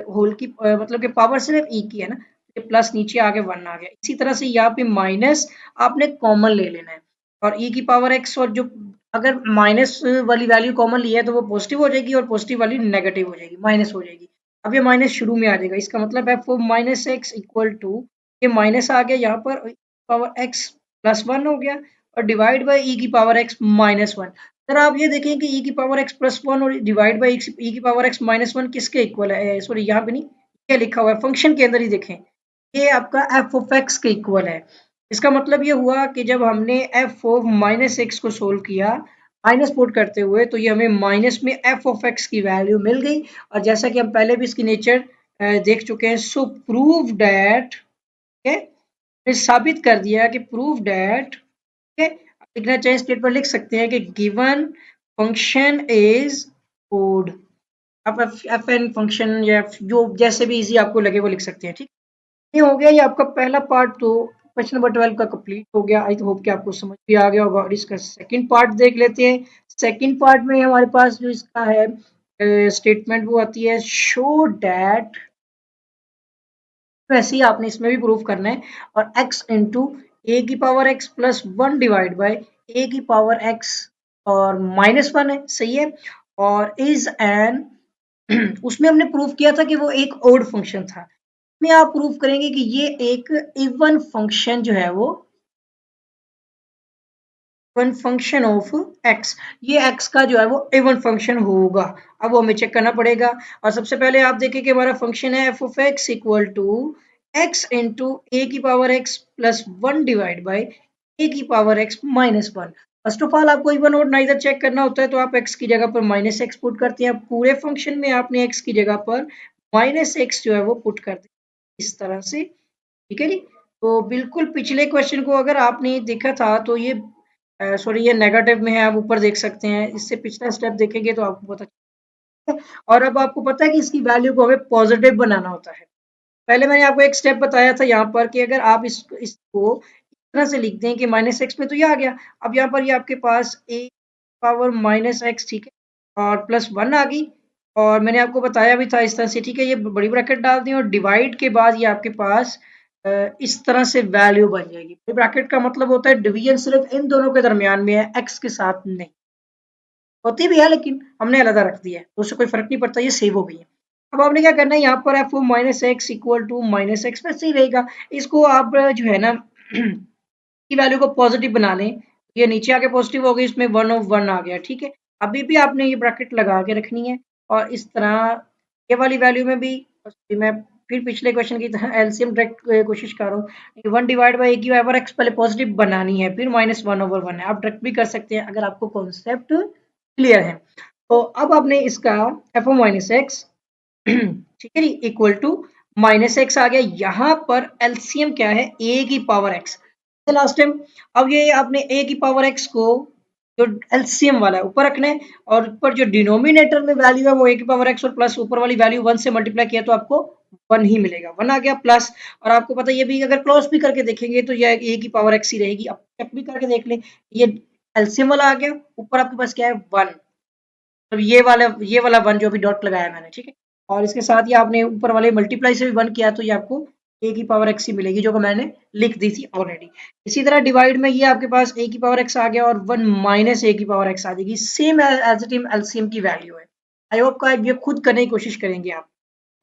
होल की मतलब कि पावर सिर्फ ई की है ना, ये प्लस नीचे आके वन आ गया, इसी तरह से यहाँ पे माइनस आपने कॉमन ले लेना है, और ई की पावर एक्स और जो अगर माइनस वाली वैल्यू कॉमन ली है तो वो पॉजिटिव हो जाएगी और पॉजिटिव वाली नेगेटिव हो जाएगी, माइनस हो जाएगी। अब ये माइनस शुरू में आ जाएगा, इसका मतलब f of minus x equal to ये माइनस आ गया यहाँ पर पावर एक्स प्लस वन हो गया, और डिवाइड बाई ई की power x minus one. Sir आप ये देखें कि ई की पावर एक्स प्लस वन और डिवाइड बाई ई की पावर एक्स माइनस वन किसके इक्वल है, सॉरी यहाँ पे नहीं, क्या लिखा हुआ है फंक्शन के अंदर ही देखें, ये आपका एफ ऑफ एक्स के इक्वल है। इसका मतलब ये हुआ कि जब हमने एफ ऑफ माइनस एक्स को सोल्व किया माइनस पुट करते हुए, तो ये हमें माइनस में एफ ऑफ एक्स की वैल्यू मिल गई, और जैसा कि हम पहले भी इसकी नेचर देख चुके हैं, सो प्रूव डैट साबित कर दिया कि प्रूव डैट लिखना चाहिए स्टेटमेंट लिख सकते हैं कि गिवन फंक्शन इज ओड, आप एफ एन फंक्शन या जो जैसे भी इजी आपको लगे वो लिख सकते हैं। ठीक, ये हो गया ये आपका पहला पार्ट, तो क्वेश्चन नंबर 12 का कंप्लीट हो गया। आई होप कि आपको समझ भी आ गया होगा, और इसका सेकंड पार्ट देख लेते हैं। सेकंड पार्ट में हमारे पास जो इसका है स्टेटमेंट वो आती है शो डैट, वैसे ही आपने इसमें भी प्रूफ करना है, और x इंटू ए की power x plus one divide by a की पावर x और माइनस वन है। सही है, और इज एन उसमें हमने प्रूफ किया था कि वो एक ओड फंक्शन था, में आप प्रूफ करेंगे कि ये एक इवन फंक्शन जो है वो इवन फंक्शन ऑफ एक्स, ये एक्स का जो है वो इवन फंक्शन होगा। अब वो हमें चेक करना पड़ेगा, और सबसे पहले आप देखें कि हमारा फंक्शन है f of x equal to x into a की power x plus one divide by a की power x minus one. First of all आपको इवन और नाइदर चेक करना होता है, तो आप एक्स की जगह पर माइनस एक्स पुट करते हैं, पूरे फंक्शन में आपने एक्स की जगह पर माइनस एक्स जो है वो पुट कर दिया। इस तरह से, ठीक है जी। तो बिल्कुल पिछले क्वेश्चन को अगर आपने देखा था तो ये सॉरी ये नेगेटिव में है, आप ऊपर देख सकते हैं। इससे पिछला स्टेप देखेंगे तो आपको पता चलेगा। और अब आपको पता है कि इसकी वैल्यू को हमें पॉजिटिव बनाना होता है। पहले मैंने आपको एक स्टेप बताया था यहाँ पर कि अगर आप इसको इस तरह से लिख दें कि माइनस एक्स में तो ये आ गया। अब यहाँ पर ये आपके पास ए पावर माइनस एक्स, ठीक है, और प्लस वन आ गई। और मैंने आपको बताया भी था इस तरह से, ठीक है, ये बड़ी ब्रैकेट डाल दें और डिवाइड के बाद ये आपके पास इस तरह से वैल्यू बन जाएगी। बड़ी ब्रैकेट का मतलब होता है डिवीजन सिर्फ इन दोनों के दरमियान में है, एक्स के साथ नहीं। होती भी है लेकिन हमने अलग रख दिया है, तो उससे कोई फर्क नहीं पड़ता, ये सेव हो गई है। अब आपने क्या करना है, यहाँ पर f minus x equal to minus x वैसे ही रहेगा। इसको आप जो है ना की वैल्यू को पॉजिटिव बना लें, ये नीचे आके पॉजिटिव हो गई, इसमें वन ऑफ वन आ गया, ठीक है। अभी भी आपने ये ब्रैकेट लगा के रखनी है और इस तरह ये वाली वैल्यू में भी मैं फिर पिछले क्वेश्चन की तरह एलसीएम डायरेक्ट कोशिश कर रहा हूँ। वन डिवाइड बाई ए की पावर एक्स पहले पॉजिटिव बनानी है, फिर माइनस वन ओवर वन है। आप डायरेक्ट भी कर सकते हैं अगर आपको कॉन्सेप्ट क्लियर है। तो अब आपने इसका एफ ओ माइनस एक्स ठीक है जी इक्वल टू माइनस एक्स आ गया। यहाँ पर एलसीएम क्या है, ए की पावर एक्स लास्ट टाइम। अब ये आपने ए की पावर एक्स को जो एलसीएम वाला है ऊपर रखना है, और ऊपर जो डिनोमिनेटर में वैल्यू है वो ए की पावर एक्स और प्लस ऊपर वाली वैल्यू वन से मल्टीप्लाई किया तो आपको वन ही मिलेगा, वन आ गया प्लस। और आपको पता है ये भी अगर क्रॉस भी करके देखेंगे तो ये ए की पावर एक्स ही रहेगी। अब चेक भी करके देख लें, ये एलसीएम वाला आ गया, ऊपर आपके पास क्या है वन, तो ये वाला वन जो अभी डॉट लगाया मैंने, ठीक है। और इसके साथ ही आपने ऊपर वाले मल्टीप्लाई से भी वन किया तो ये आपको ए की पावर एक्स ही मिलेगी, जो कि मैंने लिख दी थी ऑलरेडी। इसी तरह डिवाइड में ये आपके पास ए की पावर एक्स आ गया और वन माइनस ए की पावर एक्स आ जाएगी, same as it is LCM की वैल्यू है। आई होप का ये खुद करने की कोशिश करेंगे आप।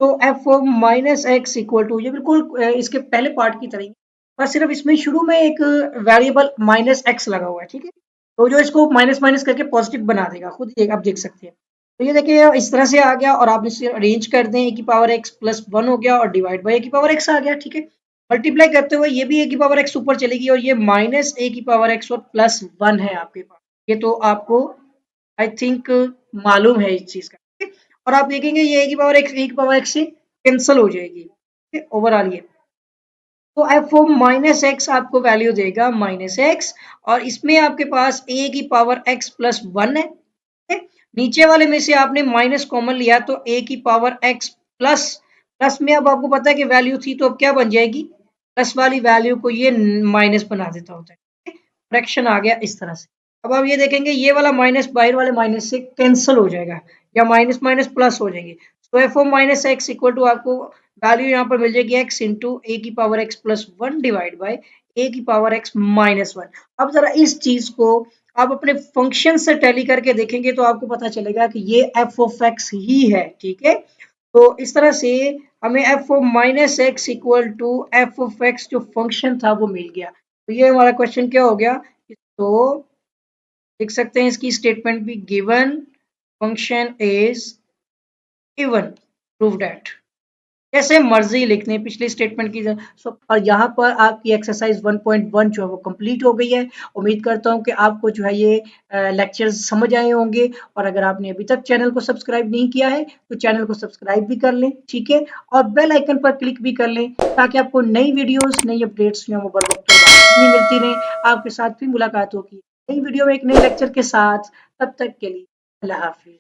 तो f minus x equal to, ये बिल्कुल इसके पहले पार्ट की तरह ही, बस सिर्फ इसमें शुरू में एक वेरिएबल माइनस एक्स लगा हुआ है, ठीक है। तो जो इसको माइनस माइनस करके पॉजिटिव बना देगा, खुद आप देख सकते हैं। तो ये देखिए इस तरह से आ गया और आप इसे अरेंज कर दें, ए की पावर एक्स प्लस वन हो गया और डिवाइड बाई ए की पावर एक्स आ गया, ठीक है। मल्टीप्लाई करते हुए ये भी ए की पावर एक्स ऊपर चलेगी और ये माइनस ए की पावर एक्स और प्लस वन है आपके पास। ये तो आपको आई थिंक मालूम है इस चीज का, ठीक है? और आप देखेंगे ये ए की पावर एक्स से कैंसिल हो जाएगी, ठीक है, ओवरऑल ये। तो एफ माइनस एक्स आपको वैल्यू देगा माइनस एक्स, और इसमें आपके पास ए की पावर एक्स प्लस वन है, ठीक है? नीचे वाले में से आपने माइनस कॉमन लिया तो ए की पावर एक्स प्लस, प्लस में अब आपको पता है कि वैल्यू थी तो अब क्या बन जाएगी, प्लस वाली वैल्यू को ये माइनस बना देता होता है, फ्रैक्शन आ गया इस तरह से। अब आप ये देखेंगे ये वाला माइनस बाहर वाले माइनस से कैंसिल हो जाएगा या माइनस माइनस प्लस हो जाएंगे। तो f of minus x equal to आपको वैल्यू यहाँ पर मिल जाएगी एक्स इंटू ए की power x plus one divide by a की पावर एक्स माइनस वन। अब जरा इस चीज को आप अपने फंक्शन से टैली करके देखेंगे तो आपको पता चलेगा कि ये एफ ऑफ एक्स ही है, ठीक है। तो इस तरह से हमें f of minus x equal to f of x जो फंक्शन था वो मिल गया। तो ये हमारा क्वेश्चन क्या हो गया, तो लिख सकते हैं इसकी स्टेटमेंट भी, given function is given prove that, जैसे मर्जी लिखने पिछली स्टेटमेंट की। सो और यहाँ पर आपकी एक्सरसाइज 1.1 जो है वो कंप्लीट हो गई है। उम्मीद करता हूँ कि आपको जो है ये लेक्चर्स समझ आए होंगे, और अगर आपने अभी तक चैनल को सब्सक्राइब नहीं किया है तो चैनल को सब्सक्राइब भी कर लें, ठीक है, और बेल आइकन पर क्लिक भी कर लें ताकि आपको नई वीडियोस नई अपडेट्स जो मोबाइल वक्त पर मिलती रहें। आपके साथ भी मुलाकात होगी नई वीडियो में एक नए लेक्चर के साथ, तब तक के लिए अल्लाह हाफिज।